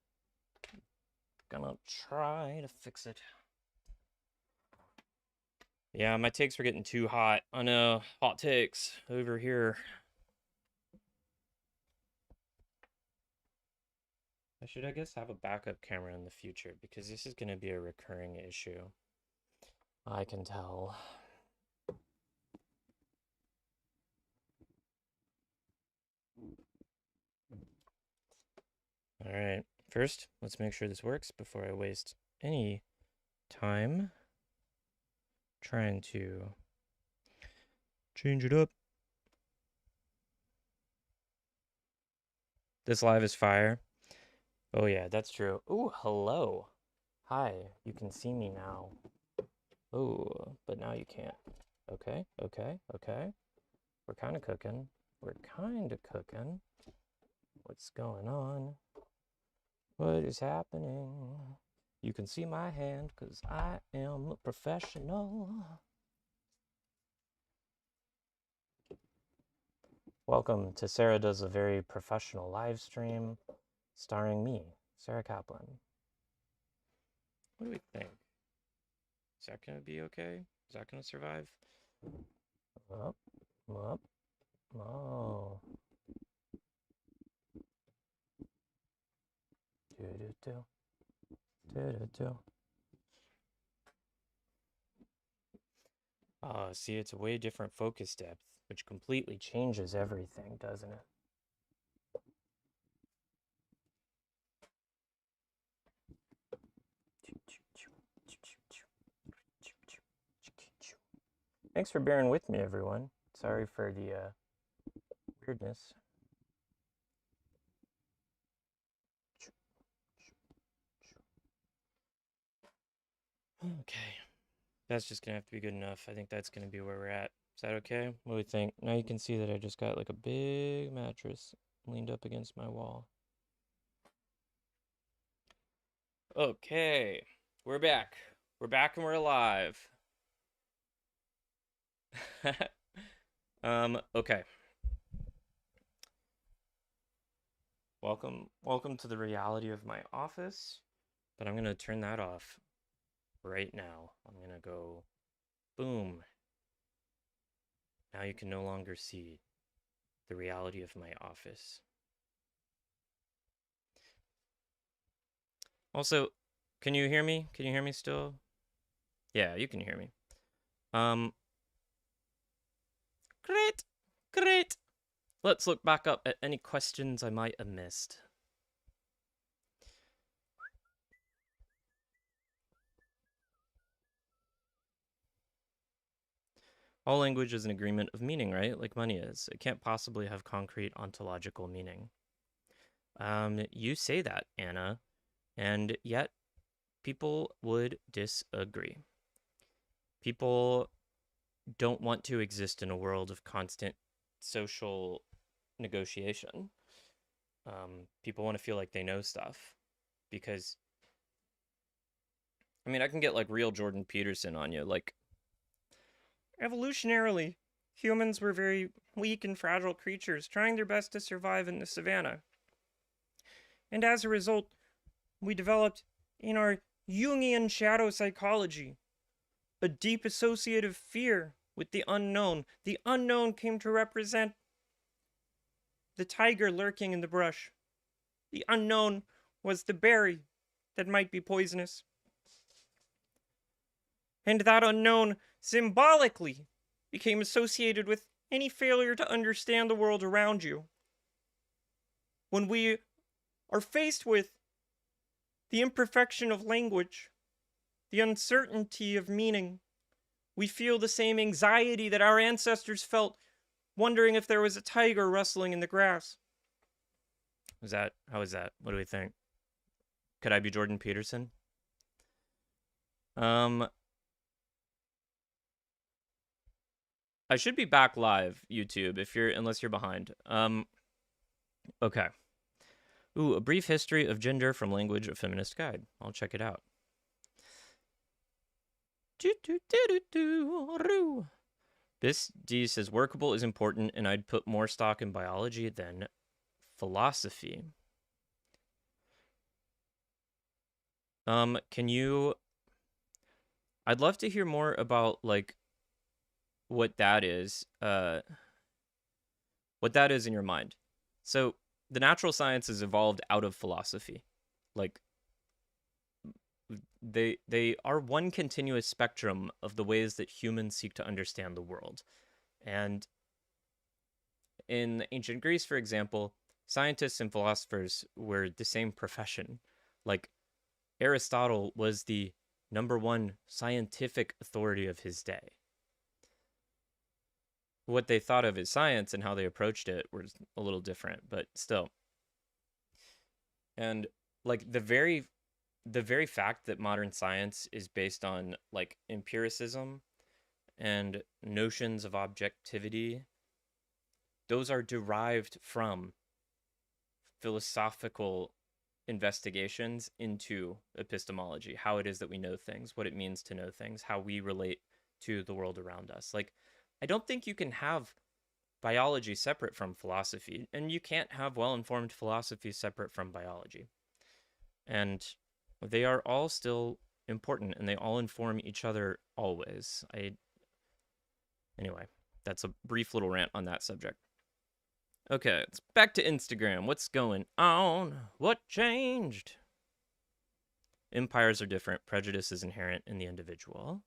Gonna try to fix it. Yeah, my takes were getting too hot. I know, hot takes over here. I should, I guess, have a backup camera in the future, because this is gonna be a recurring issue. I can tell. Alright, first, let's make sure this works before I waste any time trying to change it up. This live is fire. Oh yeah, that's true. Ooh, hello. Hi, you can see me now. Ooh, but now you can't. Okay, okay, okay. We're kind of cooking. We're kind of cooking. What's going on? What is happening? You can see my hand, because I am a professional. Welcome to Sarah Does a Very Professional Live Stream, starring me, Sarah Kaplan. What do we think? Is that gonna be okay? Is that gonna survive? Up, up, oh. Do-do-do. Do-do-do. See, it's a way different focus depth, which completely changes everything, doesn't it? Thanks for bearing with me, everyone. Sorry for the weirdness. Okay. That's just gonna have to be good enough. I think that's gonna be where we're at. Is that okay? What do we think? Now you can see that I just got like a big mattress leaned up against my wall. Okay. We're back. We're back and we're alive. Okay. Welcome to the reality of my office, but I'm gonna turn that off right now. I'm gonna go, boom. Now you can no longer see the reality of my office. Also, can you hear me? Can you hear me still? Yeah, you can hear me. Great, great. Let's look back up at any questions I might have missed. All language is an agreement of meaning, right? Like money is. It can't possibly have concrete ontological meaning. You say that, Anna, and yet people would disagree. People don't want to exist in a world of constant social negotiation. People want to feel like they know stuff, because, I mean, I can get like real Jordan Peterson on you. Like, evolutionarily, humans were very weak and fragile creatures trying their best to survive in the savannah. And as a result, we developed, in our Jungian shadow psychology, a deep associative fear with the unknown. The unknown came to represent the tiger lurking in the brush. The unknown was the berry that might be poisonous. And that unknown symbolically became associated with any failure to understand the world around you. When we are faced with the imperfection of language, the uncertainty of meaning, we feel the same anxiety that our ancestors felt, wondering if there was a tiger rustling in the grass. How is that? What do we think? Could I be Jordan Peterson? I should be back live, YouTube, unless you're behind. Okay. Ooh, a brief history of gender from Language, a Feminist Guide. I'll check it out. This D says workable is important, and I'd put more stock in biology than philosophy. I'd love to hear more about like what that is in your mind. So the natural sciences evolved out of philosophy. Like they are one continuous spectrum of the ways that humans seek to understand the world. And in ancient Greece, for example, scientists and philosophers were the same profession. Like Aristotle was the #1 scientific authority of his day. What they thought of as science and how they approached it was a little different, but still. And like the very fact that modern science is based on like empiricism and notions of objectivity, those are derived from philosophical investigations into epistemology, how it is that we know things, what it means to know things, how we relate to the world around us. Like, I don't think you can have biology separate from philosophy, and you can't have well-informed philosophy separate from biology. And they are all still important, and they all inform each other always. Anyway, that's a brief little rant on that subject. Okay, it's back to Instagram. What's going on? What changed? Empires are different. Prejudice is inherent in the individual.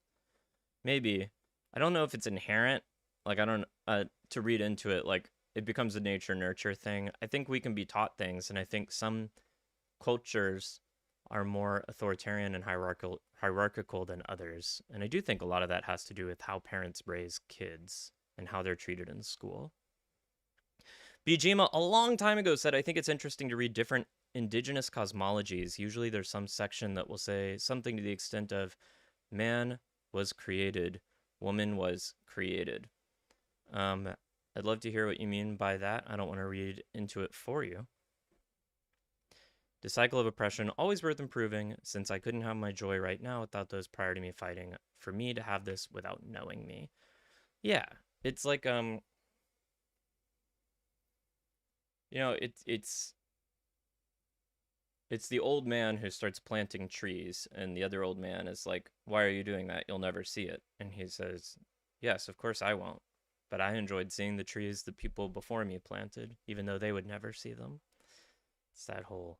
Maybe. I don't know if it's inherent. Like, I don't, to read into it, like, it becomes a nature-nurture thing. I think we can be taught things, and I think some cultures are more authoritarian and hierarchical than others. And I do think a lot of that has to do with how parents raise kids and how they're treated in school. Bijima, a long time ago, said, I think it's interesting to read different indigenous cosmologies. Usually there's some section that will say something to the extent of man was created, woman was created. I'd love to hear what you mean by that. I don't want to read into it for you. The cycle of oppression, always worth improving, since I couldn't have my joy right now without those prior to me fighting for me to have this without knowing me. Yeah, it's like, you know, it's the old man who starts planting trees, and the other old man is like, why are you doing that? You'll never see it. And he says, yes, of course I won't. But I enjoyed seeing the trees the people before me planted, even though they would never see them. It's that whole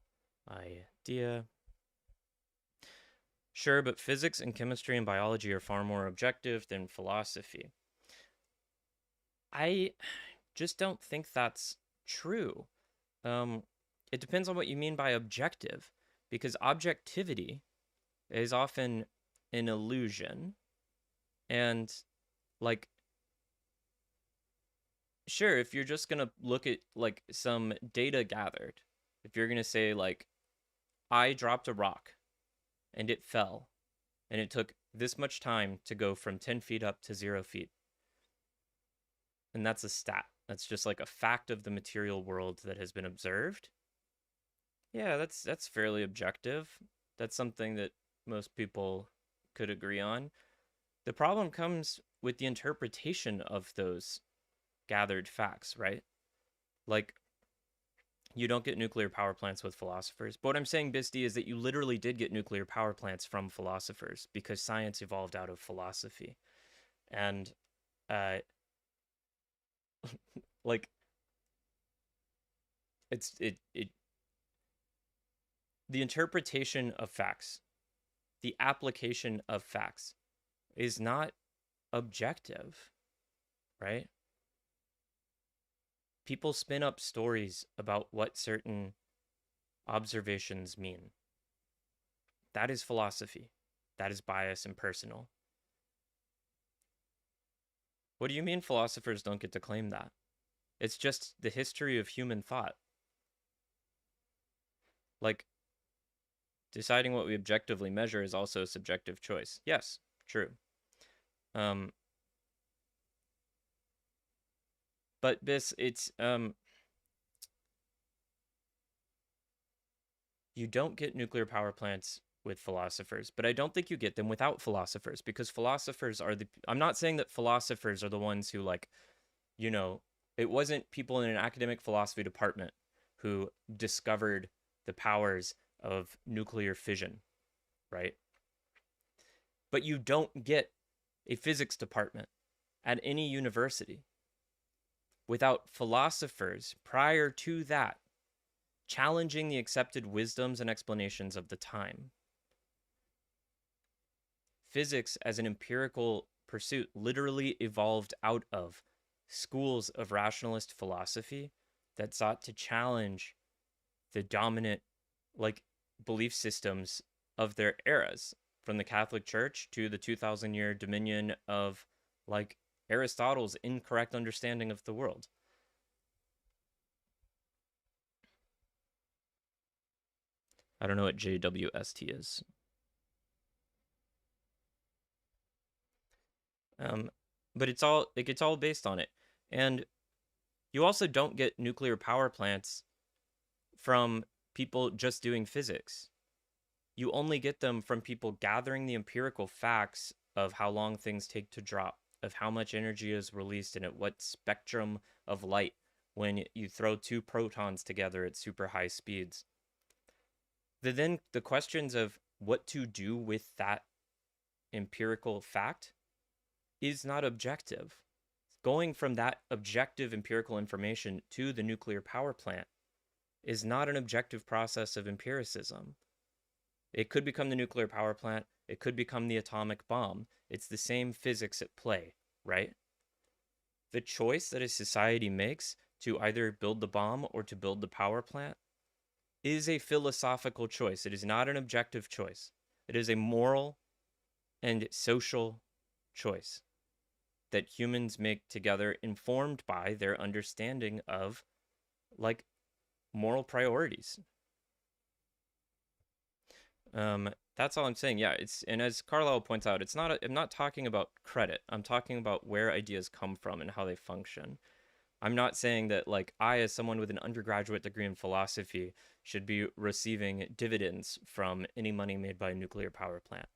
idea. Sure, but physics and chemistry and biology are far more objective than philosophy. I just don't think that's true. It depends on what you mean by objective, because objectivity is often an illusion. And like, sure, if you're just gonna look at like some data gathered, if you're gonna say like, I dropped a rock and it fell and it took this much time to go from 10 feet up to 0 feet, and that's a stat. That's just like a fact of the material world that has been observed. Yeah, that's fairly objective. That's something that most people could agree on. The problem comes with the interpretation of those gathered facts, right? Like, you don't get nuclear power plants with philosophers. But what I'm saying, Bisty, is that you literally did get nuclear power plants from philosophers because science evolved out of philosophy. And uh like it the interpretation of facts, the application of facts is not objective, right? People spin up stories about what certain observations mean. That is philosophy. That is bias and personal. What do you mean philosophers don't get to claim that? It's just the history of human thought. Like, deciding what we objectively measure is also a subjective choice. Yes, true. Um, but this, you don't get nuclear power plants with philosophers, but I don't think you get them without philosophers, because philosophers are I'm not saying that philosophers are the ones who, like, you know, it wasn't people in an academic philosophy department who discovered the powers of nuclear fission, right? But you don't get a physics department at any university without philosophers prior to that challenging the accepted wisdoms and explanations of the time. Physics as an empirical pursuit literally evolved out of schools of rationalist philosophy that sought to challenge the dominant, like, belief systems of their eras, from the Catholic Church to the 2,000-year dominion of, like, Aristotle's incorrect understanding of the world. I don't know what JWST is. But it gets all based on it. And you also don't get nuclear power plants from people just doing physics. You only get them from people gathering the empirical facts of how long things take to drop, of how much energy is released, and at what spectrum of light when you throw two protons together at super high speeds. Then the questions of what to do with that empirical fact is not objective. Going from that objective empirical information to the nuclear power plant is not an objective process of empiricism. It could become the nuclear power plant. It could become the atomic bomb. It's the same physics at play, right? The choice that a society makes to either build the bomb or to build the power plant is a philosophical choice. It is not an objective choice. It is a moral and social choice that humans make together, informed by their understanding of, like, moral priorities. That's all I'm saying. Yeah, and as Carlyle points out, I'm not talking about credit. I'm talking about where ideas come from and how they function. I'm not saying that, like, I, as someone with an undergraduate degree in philosophy, should be receiving dividends from any money made by a nuclear power plant.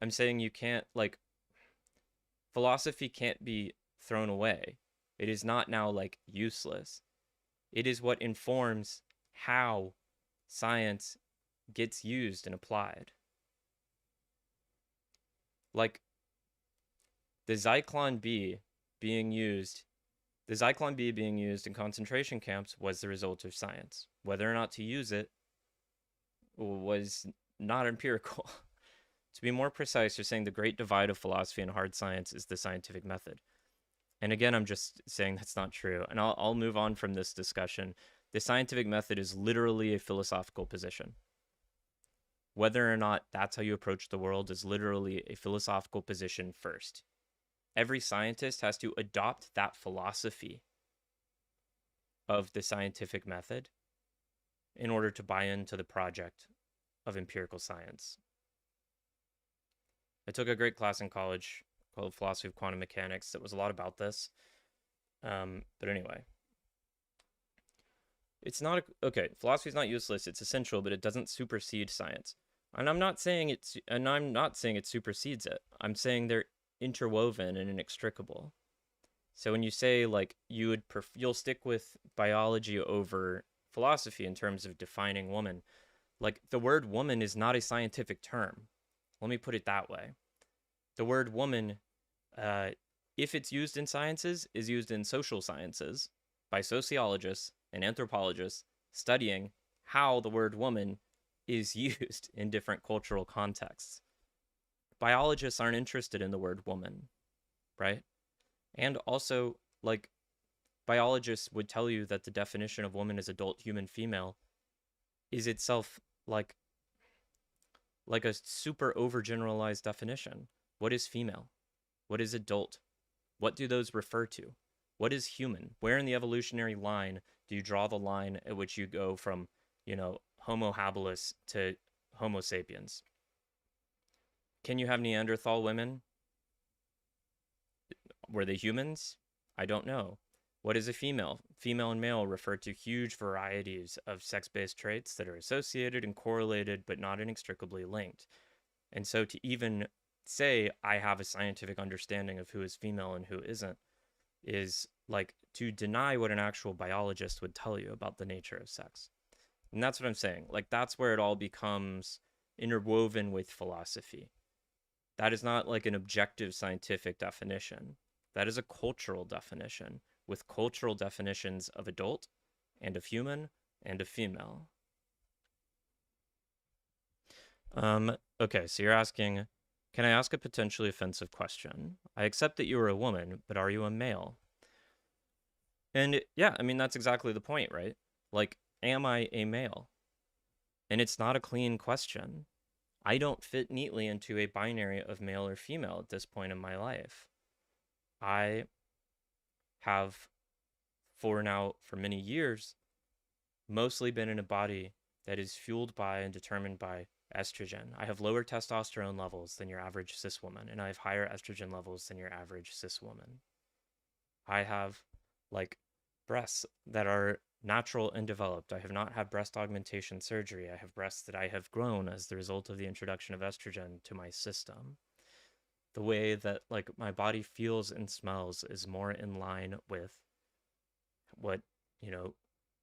I'm saying you can't, like, philosophy can't be thrown away. It is not now, like, useless. It is what informs how science gets used and applied. Like, the Zyklon B being used in concentration camps was the result of science. Whether or not to use it was not empirical. To be more precise, you're saying the great divide of philosophy and hard science is the scientific method. And again, I'm just saying that's not true. And I'll move on from this discussion. The scientific method is literally a philosophical position. Whether or not that's how you approach the world is literally a philosophical position first. Every scientist has to adopt that philosophy of the scientific method in order to buy into the project of empirical science. I took a great class in college called Philosophy of Quantum Mechanics that was a lot about this. But anyway, it's not okay. Philosophy is not useless. It's essential, but it doesn't supersede science. And I'm not saying it supersedes it. I'm saying they're interwoven and inextricable. So when you say, like, you'll stick with biology over philosophy in terms of defining woman, like, the word woman is not a scientific term. Let me put it that way. The word woman uh, if it's used in sciences, is used in social sciences by sociologists and anthropologists studying how the word woman is used in different cultural contexts. Biologists aren't interested in the word woman, right? And also, like, biologists would tell you that the definition of woman as adult human female is itself like a super overgeneralized definition. What is female? What is adult? What do those refer to? What is human? Where in the evolutionary line do you draw the line at which you go from, Homo habilis to Homo sapiens? Can you have Neanderthal women? Were they humans? I don't know. What is a female? Female and male refer to huge varieties of sex-based traits that are associated and correlated but not inextricably linked. And so to even say I have a scientific understanding of who is female and who isn't is like to deny what an actual biologist would tell you about the nature of sex. And that's what I'm saying. Like, that's where it all becomes interwoven with philosophy. That is not like an objective scientific definition. That is a cultural definition with cultural definitions of adult and of human and of female. Okay, so you're asking, can I ask a potentially offensive question? I accept that you are a woman, but are you a male? And yeah, I mean, that's exactly the point, right? Like, am I a male? And it's not a clean question. I don't fit neatly into a binary of male or female at this point in my life. I have, for many years, mostly been in a body that is fueled by and determined by estrogen. I have lower testosterone levels than your average cis woman, and I have higher estrogen levels than your average cis woman. I have, like, breasts that are natural and developed. I have not had breast augmentation surgery. I have breasts that I have grown as the result of the introduction of estrogen to my system. The way that, like, my body feels and smells is more in line with what,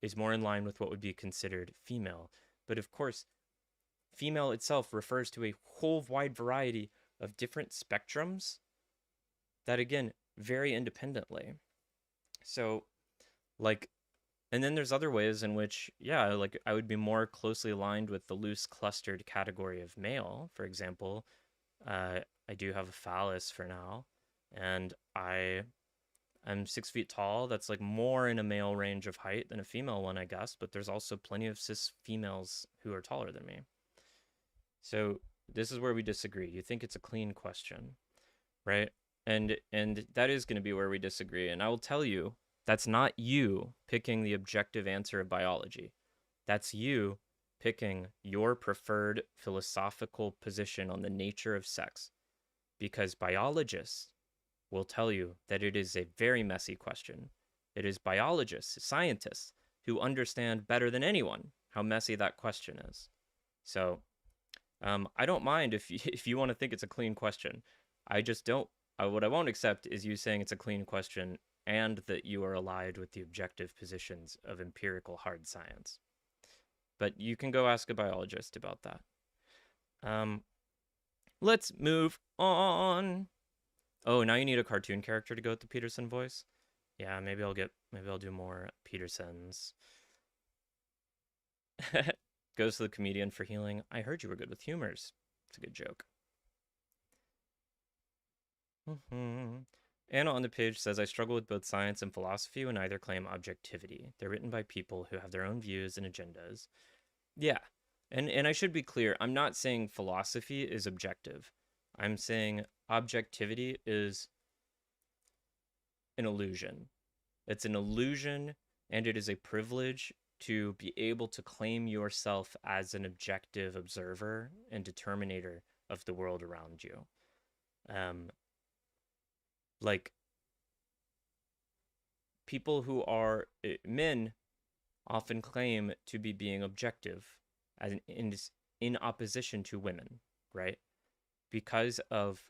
is more in line with what would be considered female. But of course, female itself refers to a whole wide variety of different spectrums that, again, vary independently. So, like, and then there's other ways in which, yeah, like, I would be more closely aligned with the loose clustered category of male. For example, I do have a phallus for now, and I'm 6 feet tall. That's like more in a male range of height than a female one, I guess. But there's also plenty of cis females who are taller than me. So this is where we disagree. You think it's a clean question, right? And that is going to be where we disagree. And I will tell you, that's not you picking the objective answer of biology. That's you picking your preferred philosophical position on the nature of sex. Because biologists will tell you that it is a very messy question. It is biologists, scientists, who understand better than anyone how messy that question is. So I don't mind if you want to think it's a clean question. I just don't. What I won't accept is you saying it's a clean question and that you are allied with the objective positions of empirical hard science. But you can go ask a biologist about that. Let's move on. Oh, now you need a cartoon character to go with the Peterson voice? Yeah, maybe I'll do more Petersons. Goes to the comedian for healing. I heard you were good with humors. It's a good joke. Anna on the page says, I struggle with both science and philosophy when neither claim objectivity. They're written by people who have their own views and agendas. Yeah, and I should be clear, I'm not saying philosophy is objective. I'm saying objectivity is an illusion. It's an illusion, and it is a privilege to be able to claim yourself as an objective observer and determinator of the world around you. Like, people who are men often claim to be being objective as in opposition to women, right? Because of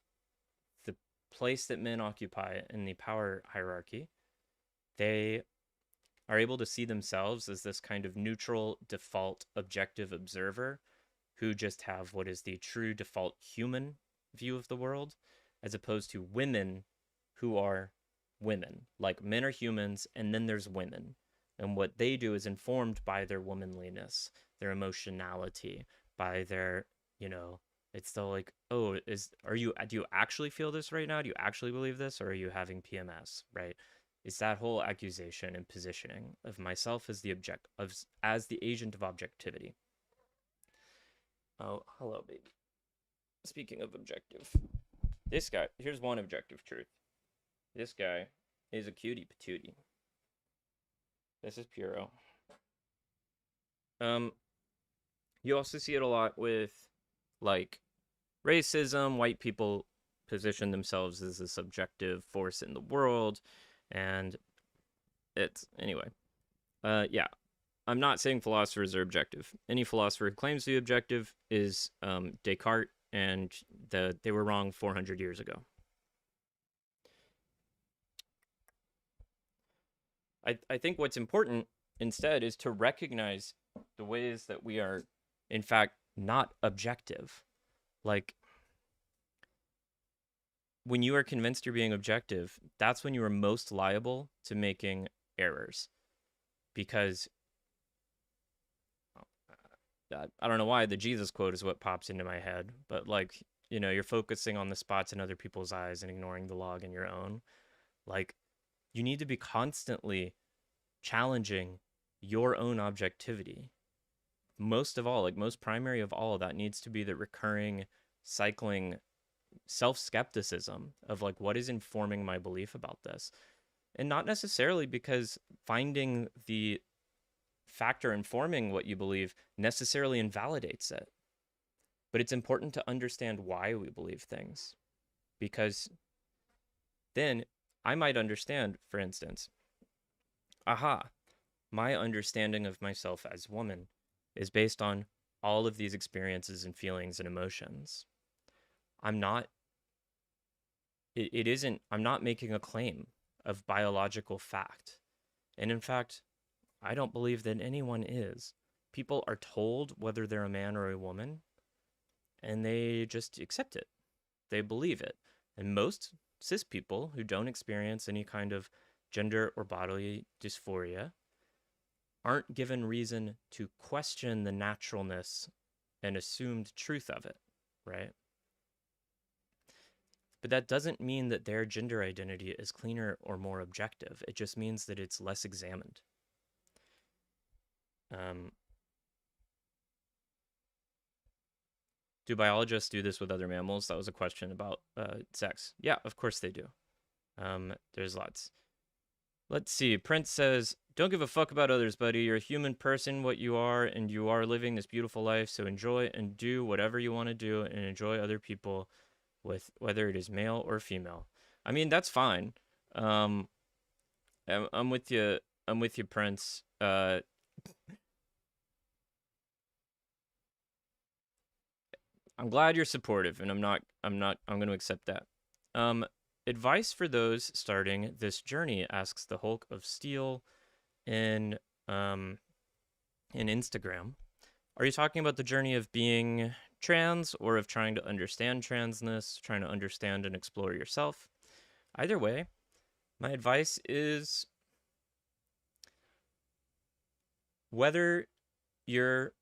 the place that men occupy in the power hierarchy, they are able to see themselves as this kind of neutral, default, objective observer who just have what is the true default human view of the world, as opposed to women who are women. Like, men are humans, and then there's women. And what they do is informed by their womanliness, their emotionality, by their, it's still like, oh, do you actually feel this right now? Do you actually believe this? Or are you having PMS, right? It's that whole accusation and positioning of myself as as the agent of objectivity. Oh, hello, baby. Speaking of objective, this guy, here's one objective truth. This guy is a cutie patootie. This is Puro. You also see it a lot with, like, racism. White people position themselves as a subjective force in the world, and anyway. Yeah, I'm not saying philosophers are objective. Any philosopher who claims to be objective is Descartes, and they were wrong 400 years ago. I think what's important instead is to recognize the ways that we are, in fact, not objective. Like, when you are convinced you're being objective, that's when you are most liable to making errors. Because I don't know why the Jesus quote is what pops into my head, but, like, you're focusing on the spots in other people's eyes and ignoring the log in your own. Like, you need to be constantly challenging your own objectivity. Most of all, like, most primary of all, that needs to be the recurring, cycling self-skepticism of, like, what is informing my belief about this? And not necessarily because finding the factor informing what you believe necessarily invalidates it. But it's important to understand why we believe things. Because then I might understand, for instance, my understanding of myself as woman is based on all of these experiences and feelings and emotions. I'm not making a claim of biological fact. And in fact, I don't believe that anyone is. People are told whether they're a man or a woman, and they just accept it. They believe it. And most cis people who don't experience any kind of gender or bodily dysphoria aren't given reason to question the naturalness and assumed truth of it, right? But that doesn't mean that their gender identity is cleaner or more objective. It just means that it's less examined. Do biologists do this with other mammals? That was a question about sex. Yeah, of course they do. There's lots. Let's see. Prince says, don't give a fuck about others, buddy. You're a human person, what you are, and you are living this beautiful life. So enjoy and do whatever you want to do and enjoy other people, with whether it is male or female. I mean, that's fine. I'm with you. I'm with you, Prince. I'm glad you're supportive, and I'm going to accept that. Advice for those starting this journey, asks the Hulk of Steel in Instagram. Are you talking about the journey of being trans, or of trying to understand transness, trying to understand and explore yourself? Either way, my advice is, whether you're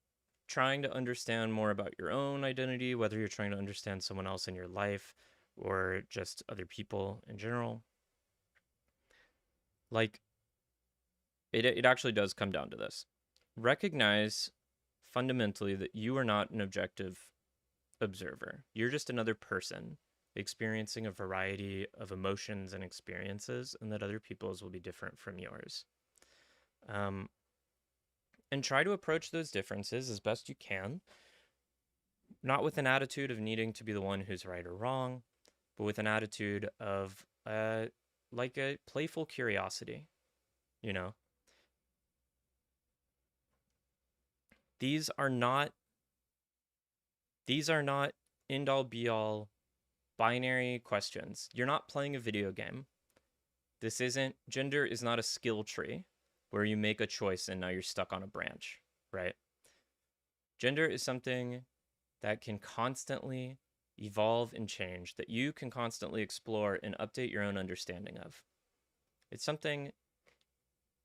trying to understand more about your own identity, whether you're trying to understand someone else in your life, or just other people in general, like, it actually does come down to this. Recognize fundamentally that you are not an objective observer. You're just another person experiencing a variety of emotions and experiences, and that other people's will be different from yours. And try to approach those differences as best you can, not with an attitude of needing to be the one who's right or wrong, but with an attitude of like a playful curiosity, These are not end all be all binary questions. You're not playing a video game. Gender is not a skill tree where you make a choice and now you're stuck on a branch, right? Gender is something that can constantly evolve and change that you can constantly explore and update your own understanding of. It's something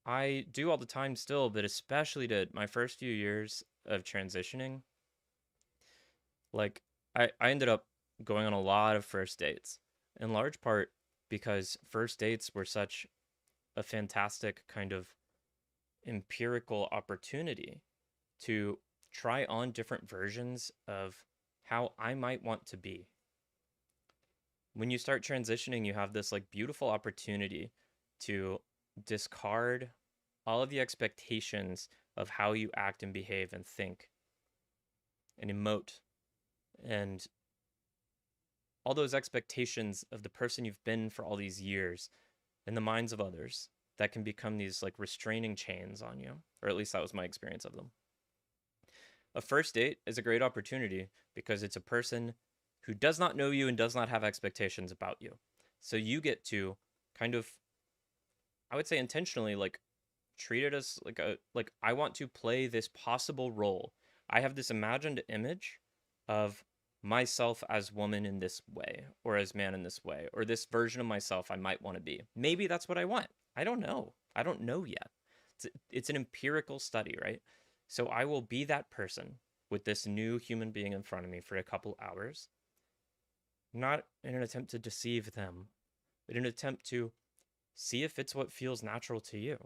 I do all the time still, but especially to my first few years of transitioning. Like, I ended up going on a lot of first dates, in large part because first dates were such a fantastic kind of empirical opportunity to try on different versions of how I might want to be. When you start transitioning, you have this like beautiful opportunity to discard all of the expectations of how you act and behave and think and emote and all those expectations of the person you've been for all these years in the minds of others that can become these like restraining chains on you, or at least that was my experience of them. A first date is a great opportunity because it's a person who does not know you and does not have expectations about you. So you get to kind of, I would say intentionally, like treat it as like I want to play this possible role. I have this imagined image of myself as woman in this way, or as man in this way, or this version of myself I might want to be. Maybe that's what I want. I don't know. I don't know yet. It's an empirical study, right? So I will be that person with this new human being in front of me for a couple hours, not in an attempt to deceive them, but in an attempt to see if it's what feels natural to you.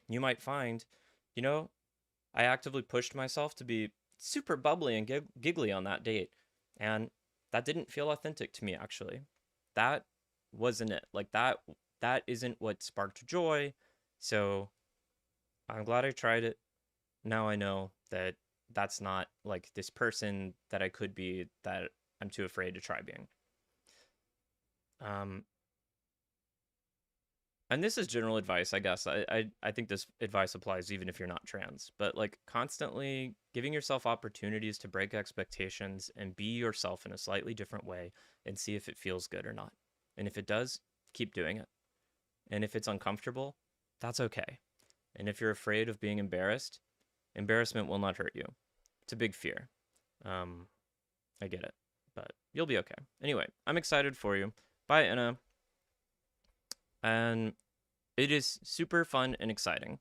You might find, you know, I actively pushed myself to be super bubbly and giggly on that date, and that didn't feel authentic to me, actually. That wasn't it. Like, that isn't what sparked joy. So I'm glad I tried it. Now I know that that's not like this person that I could be, that I'm too afraid to try being. Um, and this is general advice, I guess. I think this advice applies even if you're not trans, but like constantly giving yourself opportunities to break expectations and be yourself in a slightly different way and see if it feels good or not. And if it does, keep doing it. And if it's uncomfortable, that's okay. And if you're afraid of being embarrassed, embarrassment will not hurt you. It's a big fear. I get it, but you'll be okay. Anyway, I'm excited for you. Bye, Anna. And it is super fun and exciting.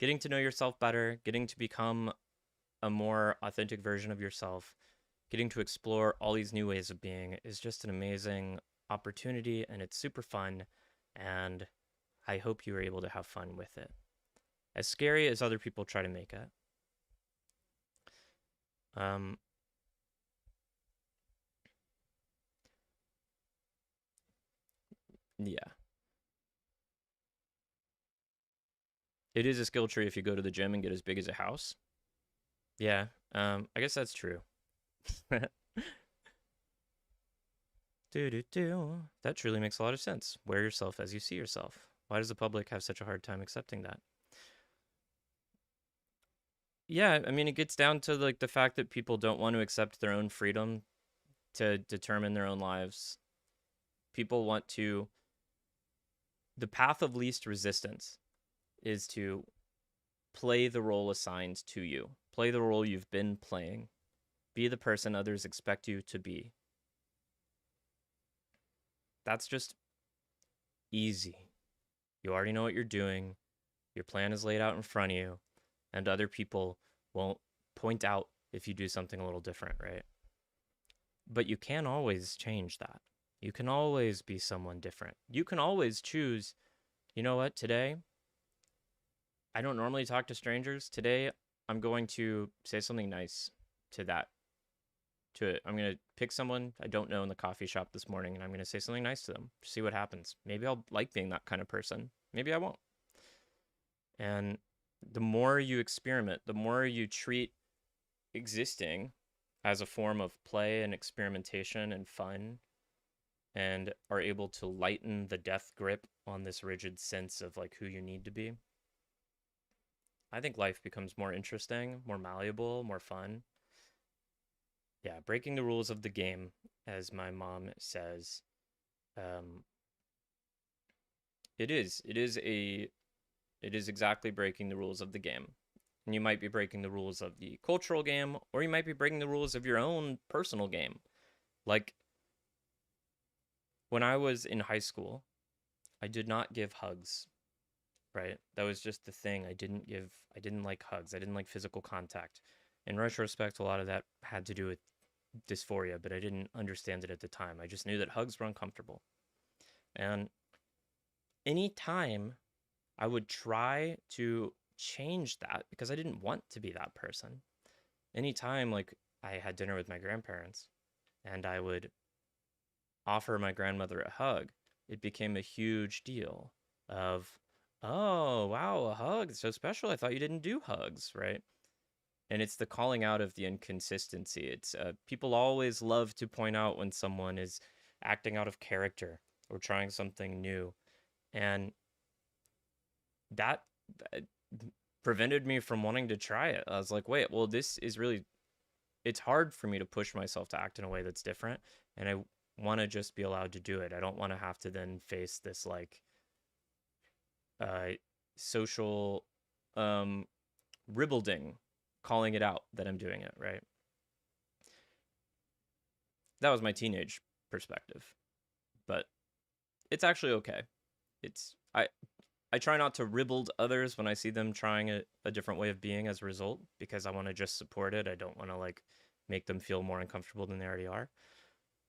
Getting to know yourself better, getting to become a more authentic version of yourself, getting to explore all these new ways of being is just an amazing opportunity, and it's super fun, and I hope you are able to have fun with it. As scary as other people try to make it. Yeah. It is a skill tree if you go to the gym and get as big as a house. Yeah, I guess that's true. That truly makes a lot of sense. Wear yourself as you see yourself. Why does the public have such a hard time accepting that? Yeah, I mean, it gets down to like the fact that people don't want to accept their own freedom to determine their own lives. People want to, the path of least resistance is to play the role assigned to you. Play the role you've been playing. Be the person others expect you to be. That's just easy. You already know what you're doing. Your plan is laid out in front of you, and other people won't point out if you do something a little different, right? But you can always change that. You can always be someone different. You can always choose, you know what, today, I don't normally talk to strangers. Today, I'm going to say something nice to that. To it. I'm going to pick someone I don't know in the coffee shop this morning, and I'm going to say something nice to them. See what happens. Maybe I'll like being that kind of person. Maybe I won't. And the more you experiment, the more you treat existing as a form of play and experimentation and fun, and are able to lighten the death grip on this rigid sense of like who you need to be, I think life becomes more interesting, more malleable, more fun. Yeah, breaking the rules of the game, as my mom says. Um, it is. It is exactly breaking the rules of the game. And you might be breaking the rules of the cultural game, or you might be breaking the rules of your own personal game. Like, when I was in high school, I did not give hugs, right? That was just the thing. I didn't like hugs. I didn't like physical contact. In retrospect, a lot of that had to do with dysphoria, but I didn't understand it at the time. I just knew that hugs were uncomfortable. And anytime I would try to change that because I didn't want to be that person. Anytime like I had dinner with my grandparents and I would offer my grandmother a hug, it became a huge deal of, oh, wow, a hug. It's so special. I thought you didn't do hugs, right? And it's the calling out of the inconsistency. It's people always love to point out when someone is acting out of character or trying something new. And that prevented me from wanting to try it. I was like, wait, well, this is really, it's hard for me to push myself to act in a way that's different. And I want to just be allowed to do it. I don't want to have to then face this like social ribbalding calling it out that I'm doing it, right? That was my teenage perspective. But it's actually okay. I try not to ribald others when I see them trying a different way of being as a result, because I want to just support it. I don't want to like make them feel more uncomfortable than they already are.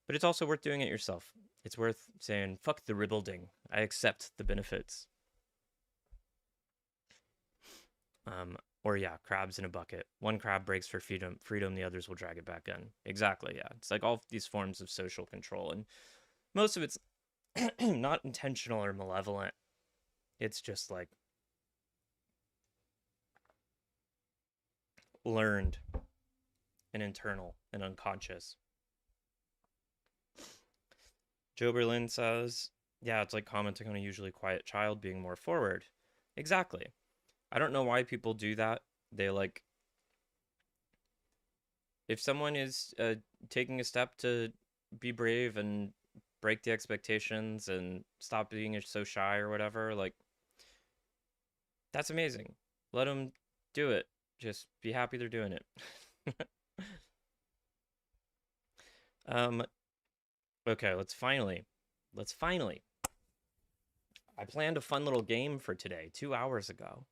But it's also worth doing it yourself. It's worth saying, fuck the ribalding. I accept the benefits. Or yeah, crabs in a bucket. One crab breaks for freedom, the others will drag it back in. Exactly, yeah. It's like all these forms of social control, and most of it's not intentional or malevolent. It's just like learned and internal and unconscious. Joe Berlin says, yeah, it's like commenting on a usually quiet child being more forward. Exactly. I don't know why people do that. They like, if someone is taking a step to be brave and break the expectations and stop being so shy or whatever, like, that's amazing. Let them do it. Just be happy they're doing it. Okay, let's finally. I planned a fun little game for today 2 hours ago.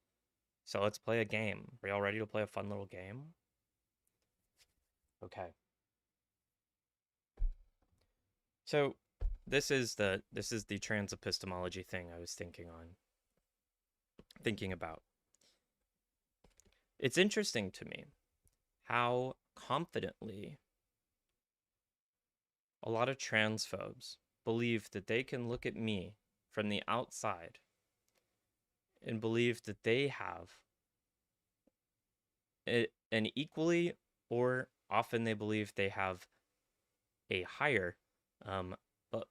So let's play a game. Are y'all ready to play a fun little game? Okay. So this is the trans epistemology thing I was thinking about. It's interesting to me how confidently a lot of transphobes believe that they can look at me from the outside and believe that they have an equally, or often they believe they have a higher, but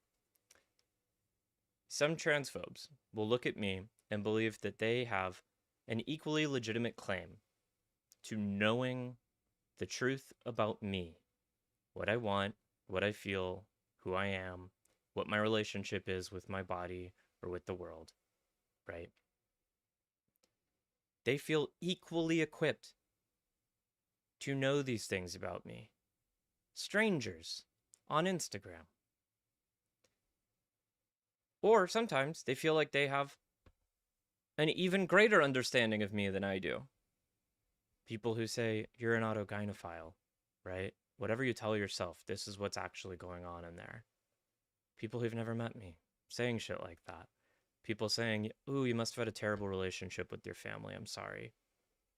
some transphobes will look at me and believe that they have an equally legitimate claim to knowing the truth about me, what I want, what I feel, who I am, what my relationship is with my body or with the world, right? They feel equally equipped to know these things about me. Strangers on Instagram. Or sometimes they feel like they have an even greater understanding of me than I do. People who say, you're an autogynephile, right? Whatever you tell yourself, this is what's actually going on in there. People who've never met me saying shit like that. People saying, ooh, you must have had a terrible relationship with your family. I'm sorry.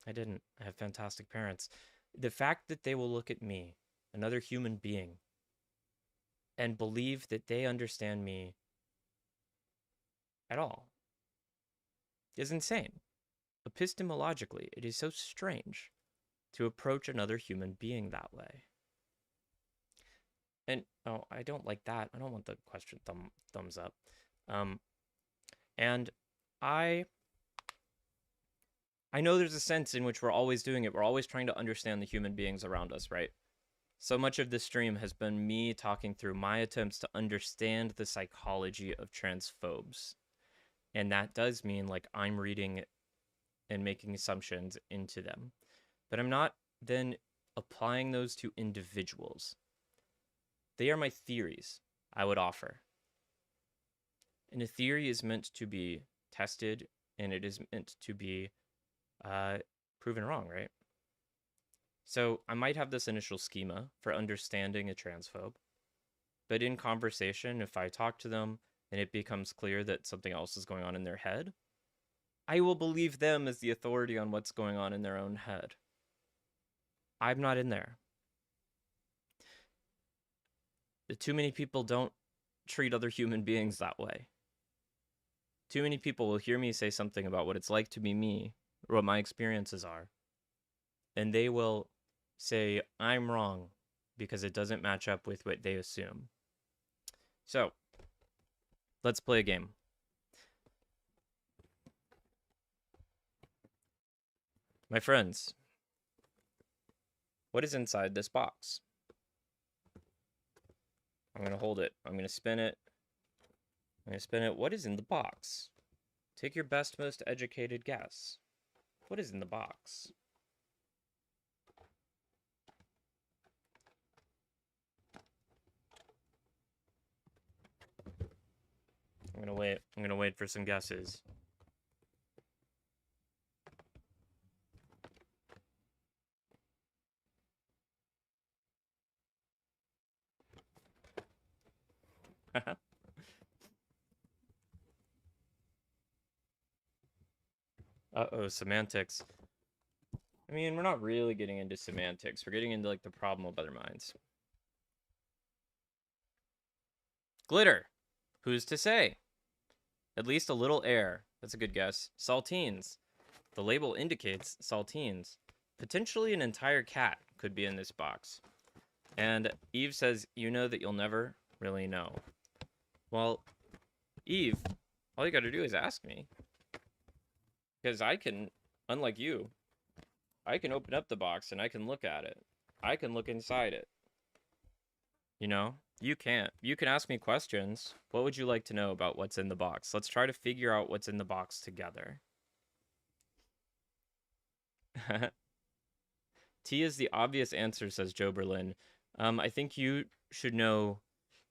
I didn't. I have fantastic parents. The fact that they will look at me, another human being, and believe that they understand me at all is insane. Epistemologically, it is so strange to approach another human being that way. And oh, I don't like that. I don't want the question thumbs up. And I know there's a sense in which we're always doing it. We're always trying to understand the human beings around us, right? So much of this stream has been me talking through my attempts to understand the psychology of transphobes. And that does mean like I'm reading and making assumptions into them. But I'm not then applying those to individuals. They are my theories I would offer. And a theory is meant to be tested, and it is meant to be proven wrong, right? So I might have this initial schema for understanding a transphobe, but in conversation, if I talk to them and it becomes clear that something else is going on in their head, I will believe them as the authority on what's going on in their own head. I'm not in there. Too many people don't treat other human beings that way. Too many people will hear me say something about what it's like to be me, or what my experiences are, and they will say, I'm wrong, because it doesn't match up with what they assume. So, let's play a game. My friends, what is inside this box? I'm going to hold it. I'm going to spin it. I'm going to spin it. What is in the box? Take your best, most educated guess. What is in the box? I'm going to wait. I'm going to wait for some guesses. Uh-oh, semantics. I mean, we're not really getting into semantics. We're getting into, like, the problem of other minds. Glitter. Who's to say? At least a little air. That's a good guess. Saltines. The label indicates saltines. Potentially an entire cat could be in this box. And Eve says, you know that you'll never really know. Well, Eve, all you gotta do is ask me. Because I can, unlike you, I can open up the box and I can look at it. I can look inside it. You know? You can't. You can ask me questions. What would you like to know about what's in the box? Let's try to figure out what's in the box together. T is the obvious answer, says Joe Berlin. I think you should know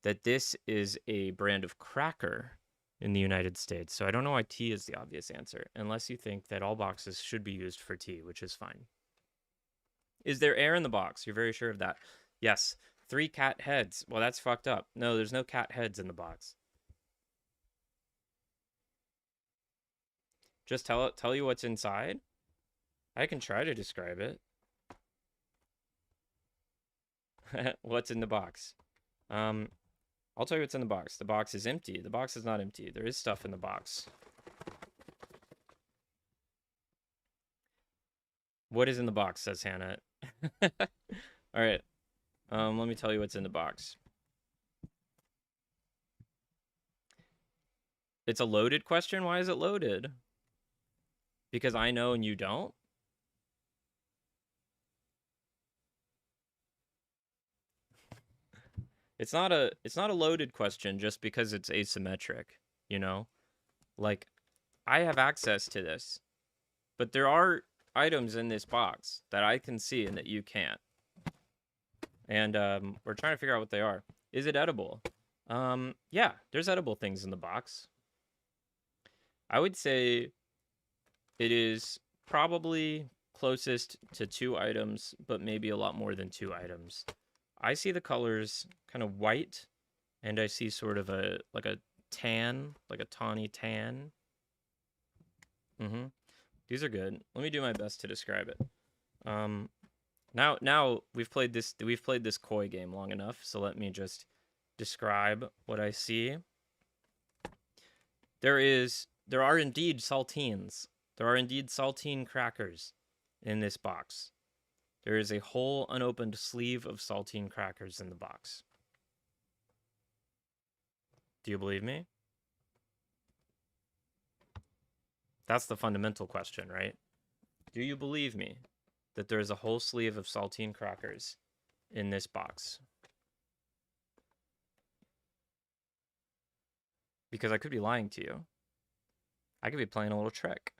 that this is a brand of cracker in the United States. So I don't know why tea is the obvious answer, unless you think that all boxes should be used for tea, which is fine. Is there air in the box? You're very sure of that. Yes. 3 cat heads. Well, that's fucked up. No, there's no cat heads in the box. Just tell you what's inside? I can try to describe it. What's in the box? I'll tell you what's in the box. The box is empty. The box is not empty. There is stuff in the box. What is in the box, says Hannah. All right. Let me tell you what's in the box. It's a loaded question. Why is it loaded? Because I know and you don't? It's not a loaded question just because it's asymmetric, you know? Like, I have access to this, but there are items in this box that I can see and that you can't. And we're trying to figure out what they are. Is it edible? Yeah, there's edible things in the box. I would say it is probably closest to 2 items, but maybe a lot more than 2 items. I see the colors kind of white, and I see sort of a tan, like a tawny tan. These are good. Let me do my best to describe it. Now we've played this coy game long enough, so let me just describe what I see. There are indeed saltines. There are indeed saltine crackers in this box. There is a whole unopened sleeve of saltine crackers in the box. Do you believe me? That's the fundamental question, right? Do you believe me that there is a whole sleeve of saltine crackers in this box? Because I could be lying to you. I could be playing a little trick.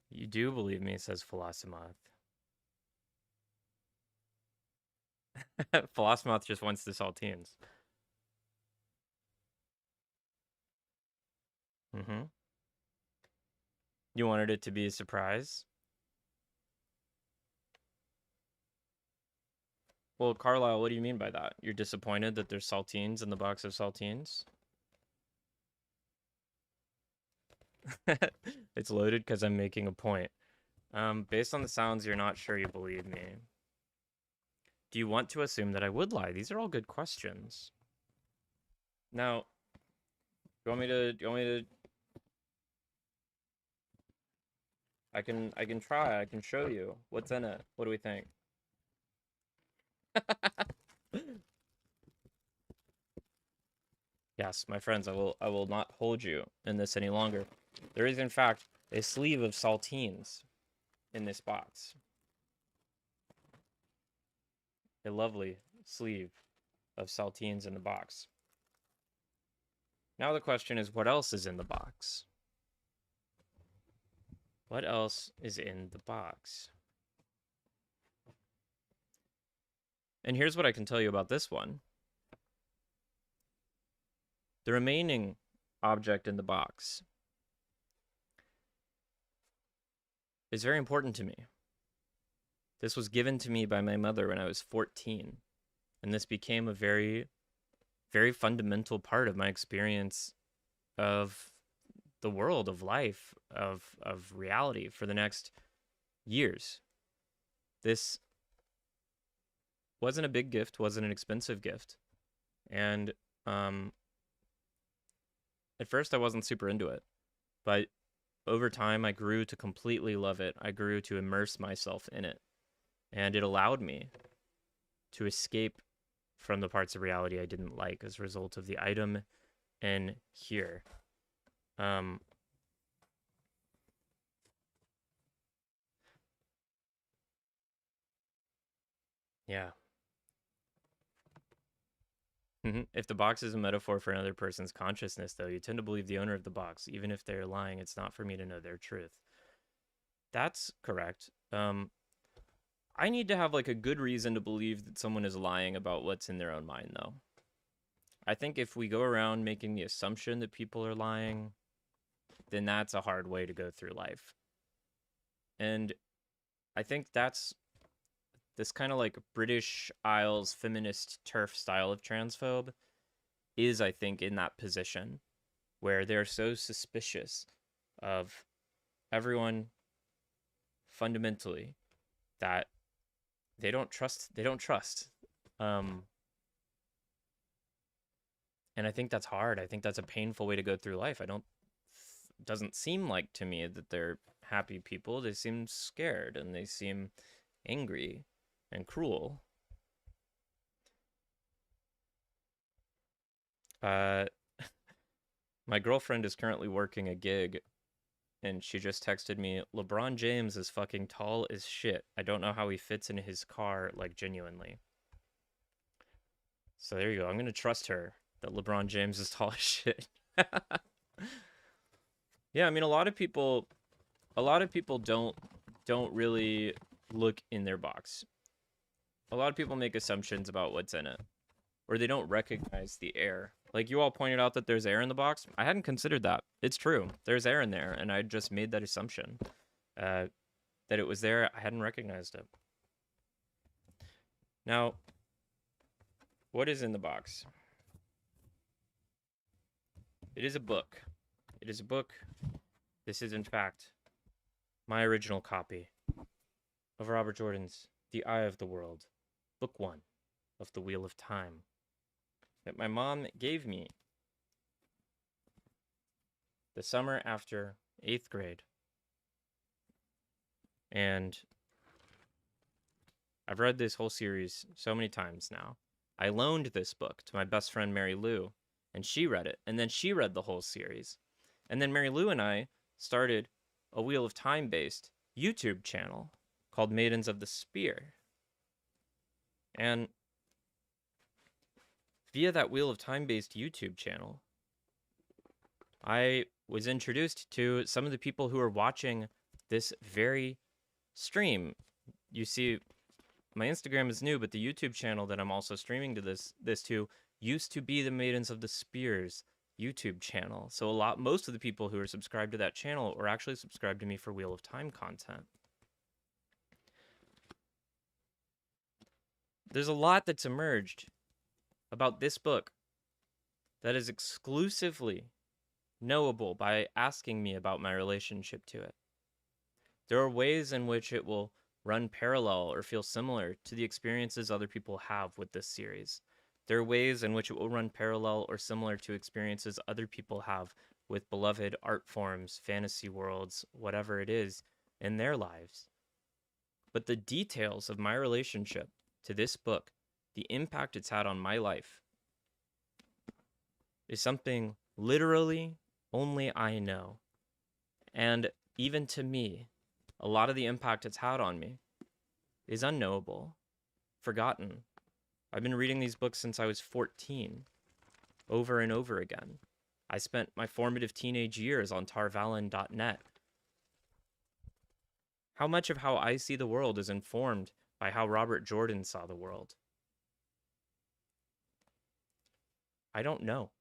You do believe me, says Philosimoth. Flossmouth just wants the saltines. Mm-hmm. You wanted it to be a surprise? Well, Carlisle, what do you mean by that? You're disappointed that there's saltines in the box of saltines? It's loaded because I'm making a point. Based on the sounds, you're not sure you believe me. Do you want to assume that I would lie? These are all good questions. Now, do you want me to I can try. I can show you what's in it. What do we think? Yes, my friends, I will not hold you in this any longer. There is in fact a sleeve of saltines in this box. A lovely sleeve of saltines in the box. Now the question is, what else is in the box? What else is in the box? And here's what I can tell you about this one. The remaining object in the box is very important to me. This was given to me by my mother when I was 14, and this became a very, very fundamental part of my experience of the world, of life, of reality for the next years. This wasn't a big gift, wasn't an expensive gift, and at first I wasn't super into it, but over time I grew to completely love it. I grew to immerse myself in it, and it allowed me to escape from the parts of reality I didn't like as a result of the item in here. Yeah. If the box is a metaphor for another person's consciousness, though, you tend to believe the owner of the box. Even if they're lying, it's not for me to know their truth. That's correct. I need to have like a good reason to believe that someone is lying about what's in their own mind, though. I think if we go around making the assumption that people are lying, then that's a hard way to go through life. And I think that's this kind of like British Isles feminist turf style of transphobe is, I think, in that position where they're so suspicious of everyone fundamentally that they don't trust. And I think that's hard. I think that's a painful way to go through life. Doesn't seem like to me that they're happy people. They seem scared and they seem angry and cruel. My girlfriend is currently working a gig, and she just texted me, LeBron James is fucking tall as shit. I don't know how he fits in his car, like, genuinely. So there you go. I'm going to trust her that LeBron James is tall as shit. Yeah, I mean, a lot of people don't really look in their box. A lot of people make assumptions about what's in it, or they don't recognize the air. Like you all pointed out that there's air in the box. I hadn't considered that. It's true. There's air in there, and I just made that assumption that it was there. I hadn't recognized it. Now, what is in the box? It is a book. It is a book. This is, in fact, my original copy of Robert Jordan's The Eye of the World, Book 1 of The Wheel of Time, that my mom gave me the summer after 8th grade. And I've read this whole series so many times now. I loaned this book to my best friend Mary Lou, and she read it, and then she read the whole series. And then Mary Lou and I started a Wheel of Time based YouTube channel called Maidens of the Spear. And via that Wheel of Time based YouTube channel, I was introduced to some of the people who are watching this very stream. You see my Instagram is new, but the YouTube channel that I'm also streaming to this to used to be the Maidens of the Spears YouTube channel. So most of the people who are subscribed to that channel are actually subscribed to me for Wheel of Time content. There's a lot that's emerged about this book that is exclusively knowable by asking me about my relationship to it. There are ways in which it will run parallel or feel similar to the experiences other people have with this series. There are ways in which it will run parallel or similar to experiences other people have with beloved art forms, fantasy worlds, whatever it is in their lives. But the details of my relationship to this book, the impact it's had on my life, is something literally only I know. And even to me, a lot of the impact it's had on me is unknowable, forgotten. I've been reading these books since I was 14, over and over again. I spent my formative teenage years on tarvalin.net. How much of how I see the world is informed by how Robert Jordan saw the world? I don't know.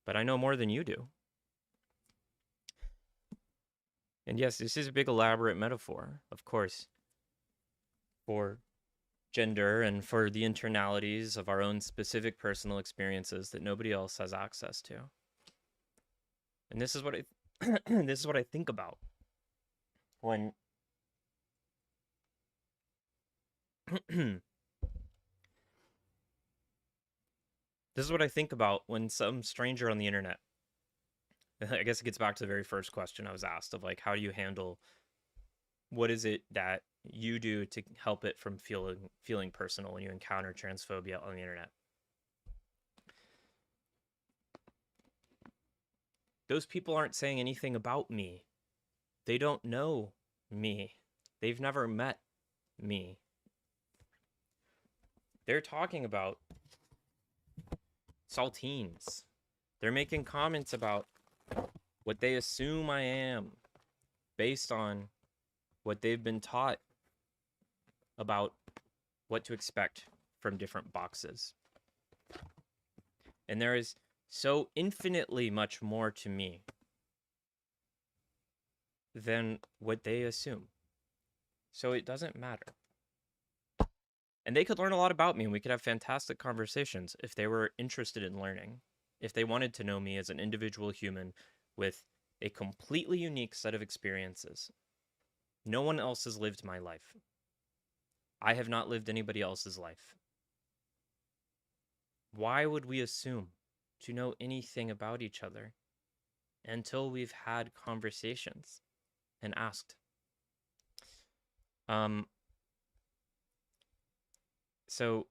But I know more than you do. And yes, this is a big elaborate metaphor, of course, for gender and for the internalities of our own specific personal experiences that nobody else has access to. And this is what this is what I think about when this is what I think about when some stranger on the internet, I guess it gets back to the very first question I was asked of like, how do you handle, what is it that you do to help it from feeling personal when you encounter transphobia on the internet? Those people aren't saying anything about me. They don't know me. They've never met me. They're talking about saltines. They're making comments about what they assume I am based on what they've been taught about what to expect from different boxes. And there is so infinitely much more to me than what they assume. So it doesn't matter. And they could learn a lot about me, and we could have fantastic conversations if they were interested in learning, if they wanted to know me as an individual human with a completely unique set of experiences. No one else has lived my life. I have not lived anybody else's life. Why would we assume to know anything about each other until we've had conversations and asked? So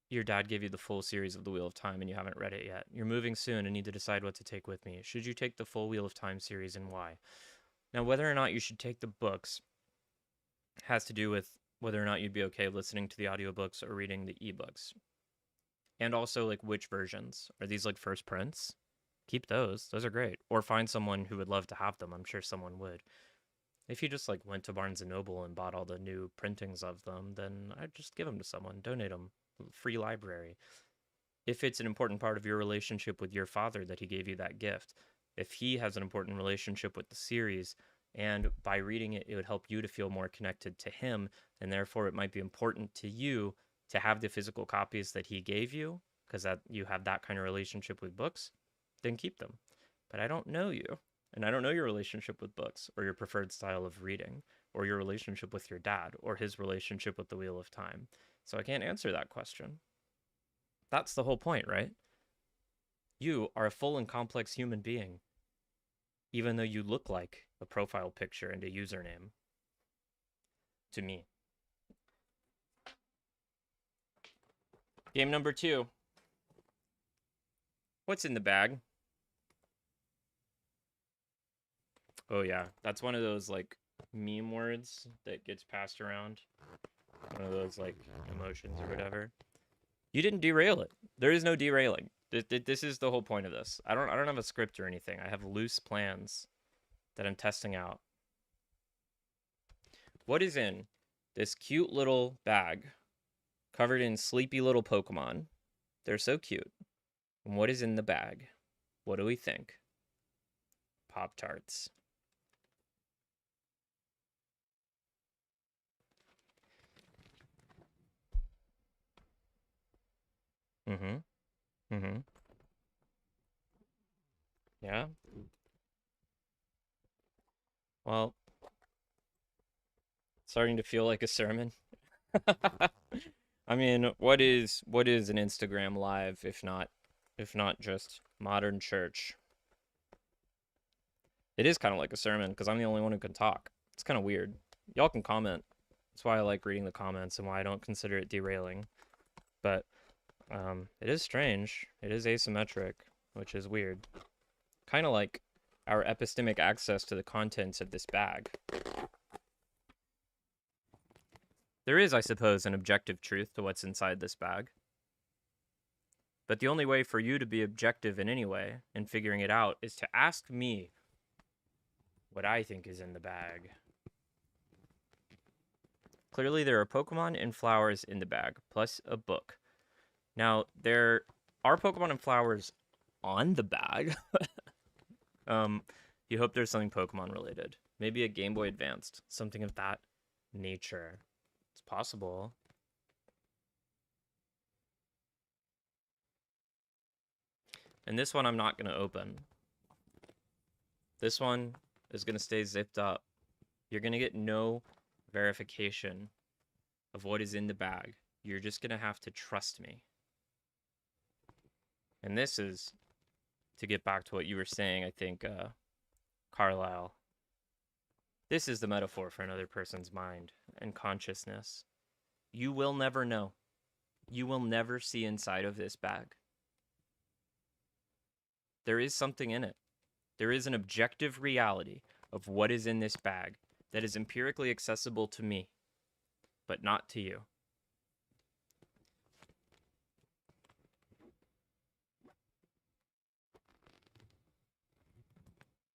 your dad gave you the full series of the Wheel of Time and you haven't read it yet. You're moving soon and need to decide what to take with me. Should you take the full Wheel of Time series and why? Now, whether or not you should take the books has to do with whether or not you'd be okay listening to the audiobooks or reading the ebooks. And also, like, which versions? Are these, like, first prints? Keep those. Those are great. Or find someone who would love to have them. I'm sure someone would. If you just, like, went to Barnes & Noble and bought all the new printings of them, then I'd just give them to someone. Donate them. Free library. If it's an important part of your relationship with your father that he gave you that gift, if he has an important relationship with the series, and by reading it, it would help you to feel more connected to him, and therefore it might be important to you to have the physical copies that he gave you, because that you have that kind of relationship with books, then keep them. But I don't know you, and I don't know your relationship with books, or your preferred style of reading, or your relationship with your dad, or his relationship with the Wheel of Time. So I can't answer that question. That's the whole point, right? You are a full and complex human being, even though you look like a profile picture and a username to me. Game number 2. What's in the bag? Oh yeah, that's one of those like meme words that gets passed around. One of those like emotions or whatever. You didn't derail it. There is no derailing. This is the whole point of this. I don't have a script or anything. I have loose plans that I'm testing out. What is in this cute little bag covered in sleepy little Pokemon. They're so cute. And what is in the bag? What do we think? Pop-Tarts. Mm-hmm. Mm-hmm. Yeah. Well, starting to feel like a sermon. I mean, what is an Instagram live if not just modern church? It is kind of like a sermon because I'm the only one who can talk. It's kind of weird. Y'all can comment. That's why I like reading the comments and why I don't consider it derailing. But it is strange. It is asymmetric, which is weird. Kind of like our epistemic access to the contents of this bag. There is, I suppose, an objective truth to what's inside this bag. But the only way for you to be objective in any way in figuring it out is to ask me what I think is in the bag. Clearly, there are Pokemon and flowers in the bag, plus a book. Now, there are Pokemon and flowers on the bag. You hope there's something Pokemon related. Maybe a Game Boy Advanced, something of that nature. It's possible. And this one I'm not going to open. This one is going to stay zipped up. You're going to get no verification of what is in the bag. You're just going to have to trust me. And this is, to get back to what you were saying, I think, Carlisle. This is the metaphor for another person's mind and consciousness. You will never know. You will never see inside of this bag. There is something in it. There is an objective reality of what is in this bag that is empirically accessible to me, but not to you.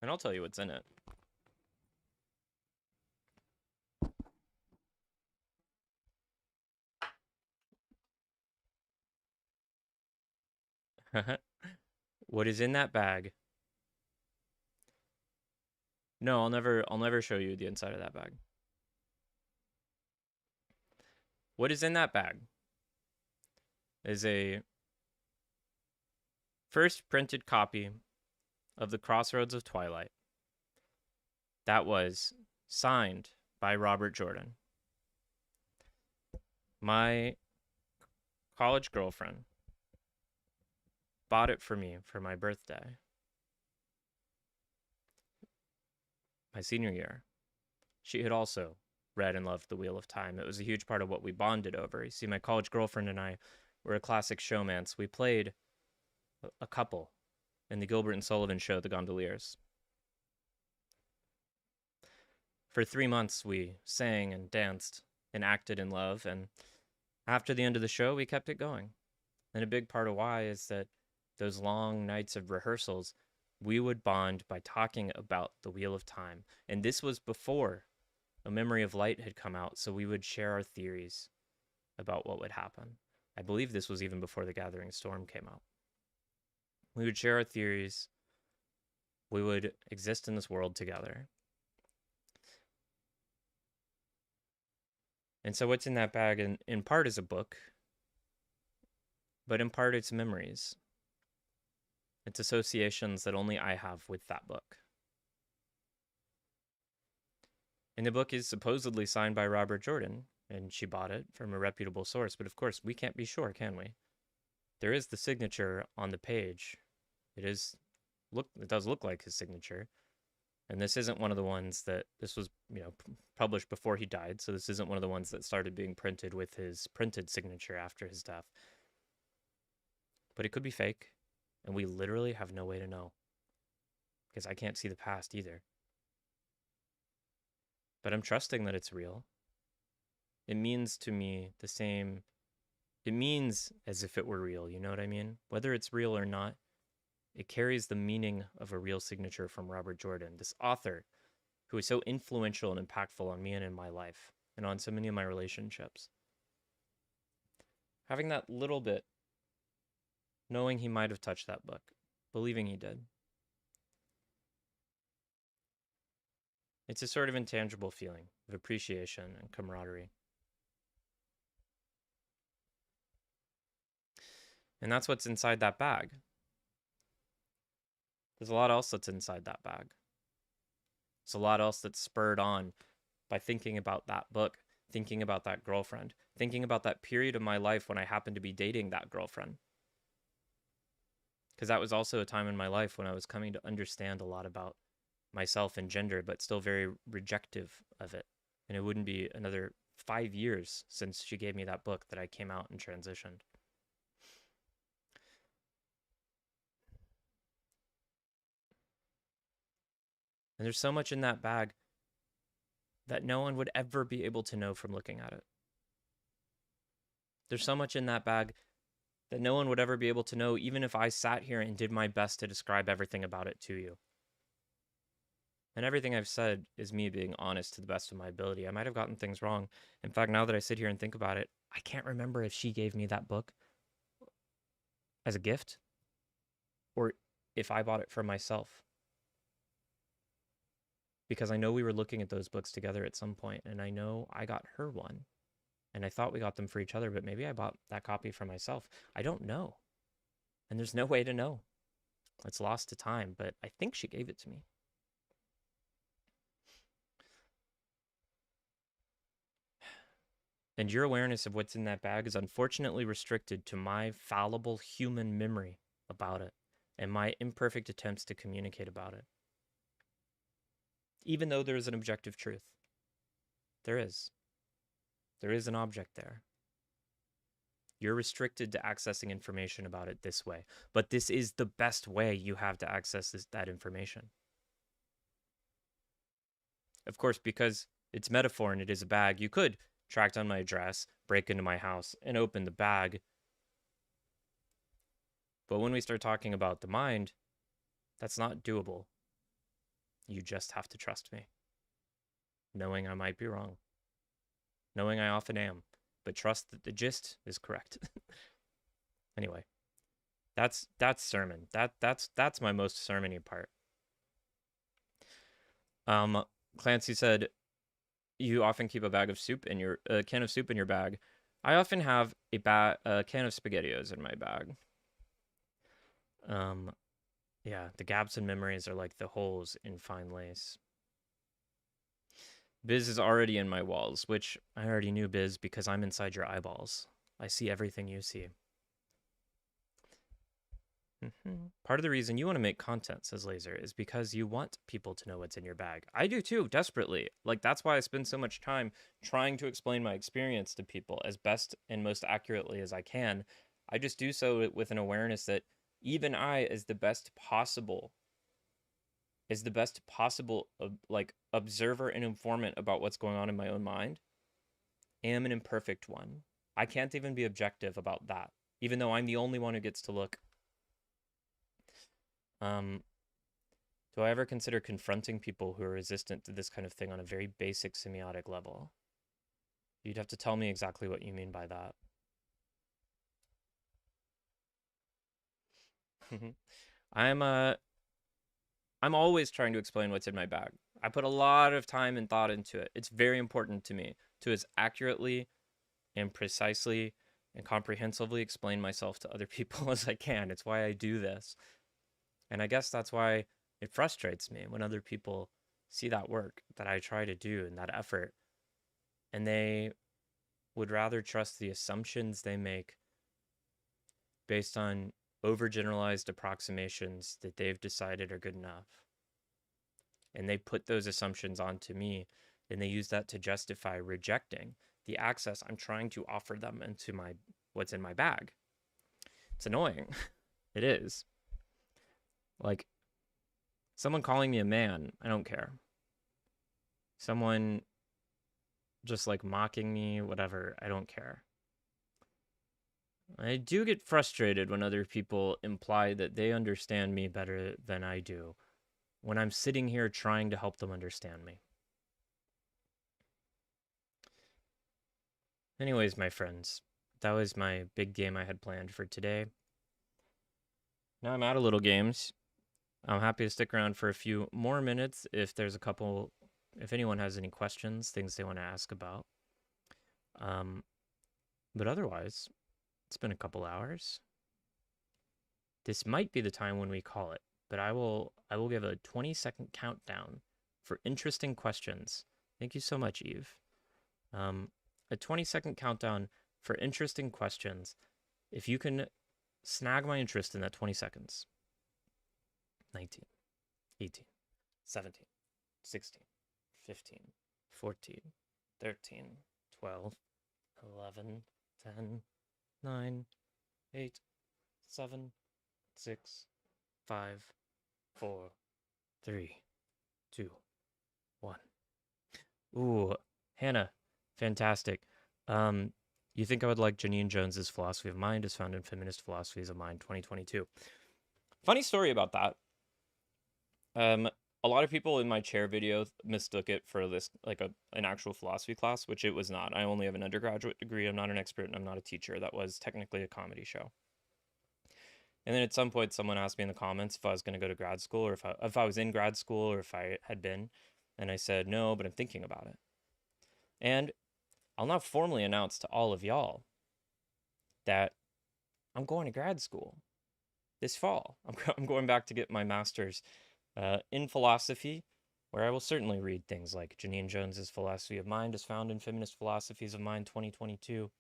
And I'll tell you what's in it. What is in that bag? No, I'll never show you the inside of that bag. What is in that bag is a first printed copy of The Crossroads of Twilight that was signed by Robert Jordan. My college girlfriend bought it for me for my birthday, my senior year. She had also read and loved The Wheel of Time. It was a huge part of what we bonded over. You see, my college girlfriend and I were a classic showmance. We played a couple in the Gilbert and Sullivan show, The Gondoliers. For 3 months, we sang and danced and acted in love, and after the end of the show, we kept it going. And a big part of why is that those long nights of rehearsals, we would bond by talking about The Wheel of Time. And this was before A Memory of Light had come out, so we would share our theories about what would happen. I believe this was even before The Gathering Storm came out. We would share our theories. We would exist in this world together. And so what's in that bag in part is a book, but in part it's memories. It's associations that only I have with that book. And the book is supposedly signed by Robert Jordan, and she bought it from a reputable source, but of course we can't be sure, can we? There is the signature on the page. It does look like his signature. And this isn't one of the ones that, this was, published before he died, so this isn't one of the ones that started being printed with his printed signature after his death. But it could be fake, and we literally have no way to know, because I can't see the past either. But I'm trusting that it's real. It means to me the same, it means as if it were real, you know what I mean? Whether it's real or not, it carries the meaning of a real signature from Robert Jordan, this author who is so influential and impactful on me and in my life. and on so many of my relationships. Having that little bit, knowing he might have touched that book, believing he did. It's a sort of intangible feeling of appreciation and camaraderie. And that's what's inside that bag. There's a lot else that's inside that bag. There's a lot else that's spurred on by thinking about that book, thinking about that girlfriend, thinking about that period of my life when I happened to be dating that girlfriend. Because that was also a time in my life when I was coming to understand a lot about myself and gender, but still very rejective of it. And it wouldn't be another 5 years since she gave me that book that I came out and transitioned. And there's so much in that bag that no one would ever be able to know from looking at it. There's so much in that bag that no one would ever be able to know, even if I sat here and did my best to describe everything about it to you. And everything I've said is me being honest to the best of my ability. I might have gotten things wrong. In fact, now that I sit here and think about it, I can't remember if she gave me that book as a gift or if I bought it for myself. Because I know we were looking at those books together at some point, and I know I got her one. And I thought we got them for each other, but maybe I bought that copy for myself. I don't know. And there's no way to know. It's lost to time, but I think she gave it to me. And your awareness of what's in that bag is unfortunately restricted to my fallible human memory about it and my imperfect attempts to communicate about it. Even though there is an objective truth. There is. There is an object there. You're restricted to accessing information about it this way, but this is the best way you have to access that information. Of course, because it's metaphor and it is a bag, you could track down my address, break into my house, and open the bag. But when we start talking about the mind, that's not doable. You just have to trust me, knowing I might be wrong. Knowing I often am, but trust that the gist is correct. Anyway, that's sermon. That's my most sermony part. Clancy said, you often keep a can of soup in your bag. I often have a can of SpaghettiOs in my bag. Yeah, the gaps in memories are like the holes in fine lace. Biz is already in my walls, which I already knew, Biz, because I'm inside your eyeballs. I see everything you see. Part of the reason you want to make content, says Laser, is because you want people to know what's in your bag. I do too, desperately. Like, that's why I spend so much time trying to explain my experience to people as best and most accurately as I can. I just do so with an awareness that even I, as the best possible like observer and informant about what's going on in my own mind, am an imperfect one. I can't even be objective about that, even though I'm the only one who gets to look. Do I ever consider confronting people who are resistant to this kind of thing on a very basic semiotic level? You'd have to tell me exactly what you mean by that. I'm always trying to explain what's in my bag. I put a lot of time and thought into it. It's very important to me to as accurately and precisely and comprehensively explain myself to other people as I can. It's why I do this. And I guess that's why it frustrates me when other people see that work that I try to do and that effort, and they would rather trust the assumptions they make based on overgeneralized approximations that they've decided are good enough. And they put those assumptions onto me, and they use that to justify rejecting the access I'm trying to offer them into what's in my bag. It's annoying. It is. Like, someone calling me a man, I don't care. Someone just like mocking me, whatever, I don't care. I do get frustrated when other people imply that they understand me better than I do, when I'm sitting here trying to help them understand me. Anyways, my friends, that was my big game I had planned for today. Now I'm out of little games. I'm happy to stick around for a few more minutes if anyone has any questions, things they want to ask about. But otherwise, it's been a couple hours. This might be the time when we call it, but I will give a 20-second countdown for interesting questions. Thank you so much, Eve. A 20-second countdown for interesting questions. If you can snag my interest in that 20 seconds. 19, 18, 17, 16, 15, 14, 13, 12, 11, 10, 9, 8, 7, 6, 5, 4, 3, 2, 1. Ooh, Hannah, fantastic. You think I would like Janine Jones's Philosophy of Mind as found in Feminist Philosophies of Mind 2022. Funny story about that. A lot of people in my chair video mistook it for this, like an actual philosophy class, which it was not. I only have an undergraduate degree. I'm not an expert and I'm not a teacher. That was technically a comedy show. And then at some point, someone asked me in the comments if I was going to go to grad school or if I was in grad school or if I had been. And I said, no, but I'm thinking about it. And I'll now formally announce to all of y'all that I'm going to grad school this fall. I'm going back to get my master's in philosophy, where I will certainly read things like Janine Jones's Philosophy of Mind as found in Feminist Philosophies of Mind 2022.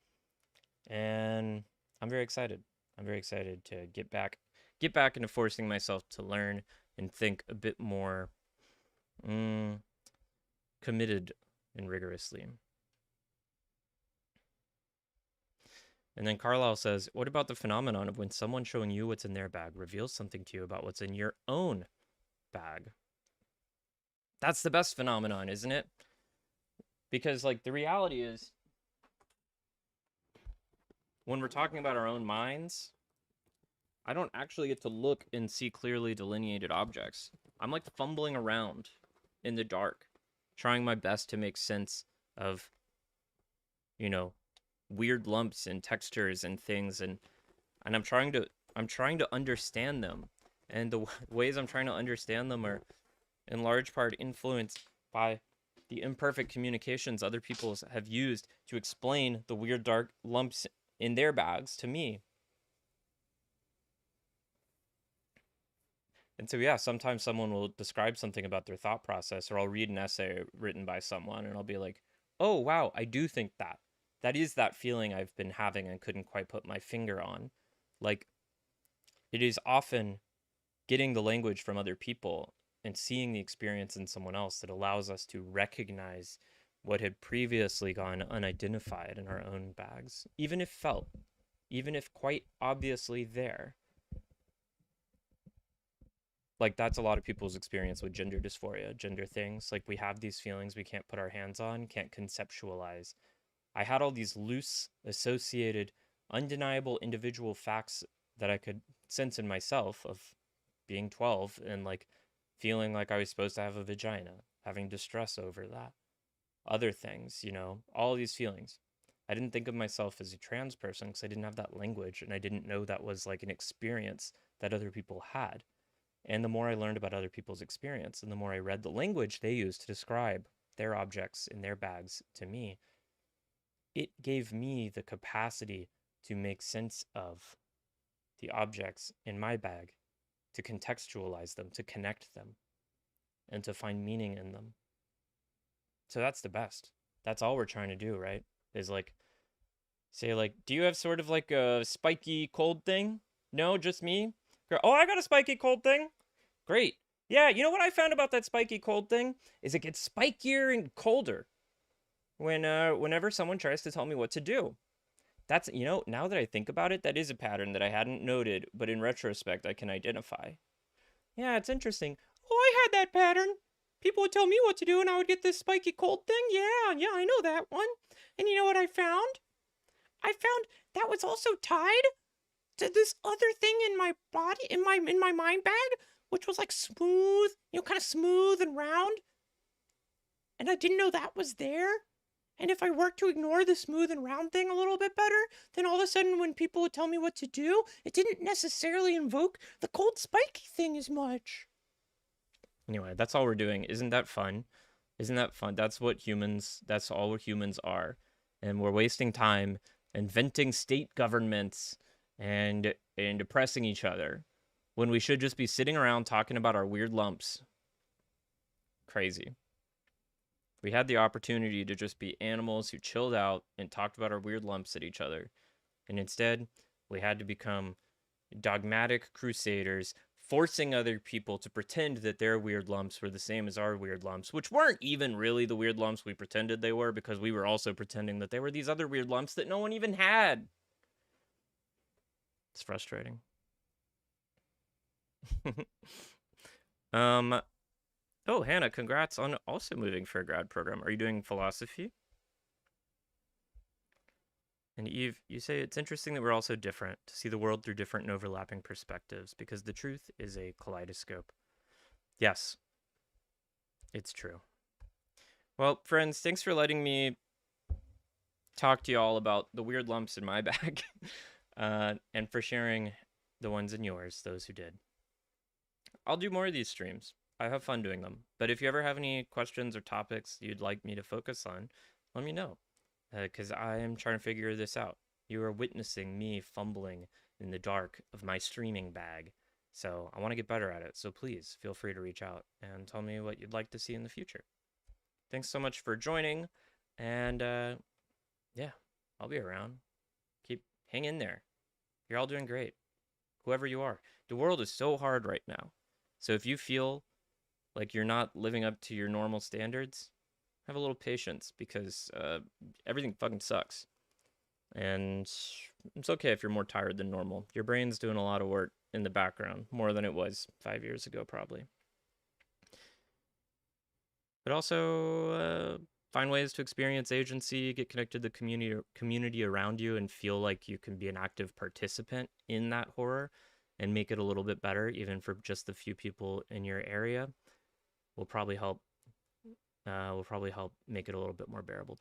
And I'm very excited. I'm very excited to get back into forcing myself to learn and think a bit more committed and rigorously. And then Carlisle says, what about the phenomenon of when someone showing you what's in their bag reveals something to you about what's in your own bag? That's the best phenomenon, isn't it? Because, like, the reality is, when we're talking about our own minds, I don't actually get to look and see clearly delineated objects. I'm, like, fumbling around in the dark, trying my best to make sense of, weird lumps and textures and things, and I'm trying to understand them, and the ways I'm trying to understand them are in large part influenced by the imperfect communications other people have used to explain the weird dark lumps in their bags to me. And so, yeah, sometimes someone will describe something about their thought process, or I'll read an essay written by someone and I'll be like, oh, wow, I do think that. That is that feeling I've been having and couldn't quite put my finger on. Like, it is often getting the language from other people and seeing the experience in someone else that allows us to recognize what had previously gone unidentified in our own bags, even if felt, even if quite obviously there. Like, that's a lot of people's experience with gender dysphoria, gender things. Like, we have these feelings we can't put our hands on, can't conceptualize. I had all these loose, associated, undeniable individual facts that I could sense in myself of being 12 and, like, feeling like I was supposed to have a vagina, having distress over that. Other things, all these feelings. I didn't think of myself as a trans person because I didn't have that language and I didn't know that was like an experience that other people had. And the more I learned about other people's experience and the more I read the language they used to describe their objects in their bags to me, it gave me the capacity to make sense of the objects in my bag, to contextualize them, to connect them, and to find meaning in them. So that's the best. That's all we're trying to do, right? Is like, say like, do you have sort of like a spiky cold thing? No, just me? Oh, I got a spiky cold thing. Great. Yeah, you know what I found about that spiky cold thing? Is it gets spikier and colder whenever someone tries to tell me what to do. That's, now that I think about it, that is a pattern that I hadn't noted, but in retrospect, I can identify. Yeah, it's interesting. Oh, I had that pattern. People would tell me what to do and I would get this spiky cold thing. Yeah, I know that one. And you know what I found? I found that was also tied to this other thing in my body, in my mind bag, which was like smooth, kind of smooth and round. And I didn't know that was there. And if I work to ignore the smooth and round thing a little bit better, then all of a sudden when people would tell me what to do, it didn't necessarily invoke the cold spiky thing as much. Anyway, that's all we're doing. Isn't that fun? Isn't that fun? That's all humans are. And we're wasting time inventing state governments and oppressing each other when we should just be sitting around talking about our weird lumps. Crazy. We had the opportunity to just be animals who chilled out and talked about our weird lumps at each other. And instead, we had to become dogmatic crusaders, forcing other people to pretend that their weird lumps were the same as our weird lumps, which weren't even really the weird lumps we pretended they were, because we were also pretending that they were these other weird lumps that no one even had. It's frustrating. Oh, Hannah, congrats on also moving for a grad program. Are you doing philosophy? And Eve, you say it's interesting that we're all so different, to see the world through different and overlapping perspectives, because the truth is a kaleidoscope. Yes, it's true. Well, friends, thanks for letting me talk to you all about the weird lumps in my bag, and for sharing the ones in yours, those who did. I'll do more of these streams. I have fun doing them. But if you ever have any questions or topics you'd like me to focus on, let me know, because I am trying to figure this out. You are witnessing me fumbling in the dark of my streaming bag. So I want to get better at it. So please feel free to reach out and tell me what you'd like to see in the future. Thanks so much for joining. And yeah, I'll be around. Hang in there. You're all doing great. Whoever you are. The world is so hard right now. So if you feel like you're not living up to your normal standards, have a little patience, because everything fucking sucks. And it's okay if you're more tired than normal. Your brain's doing a lot of work in the background, more than it was 5 years ago, probably. But also find ways to experience agency, get connected to the community around you, and feel like you can be an active participant in that horror and make it a little bit better, even for just the few people in your area, will probably help make it a little bit more bearable too.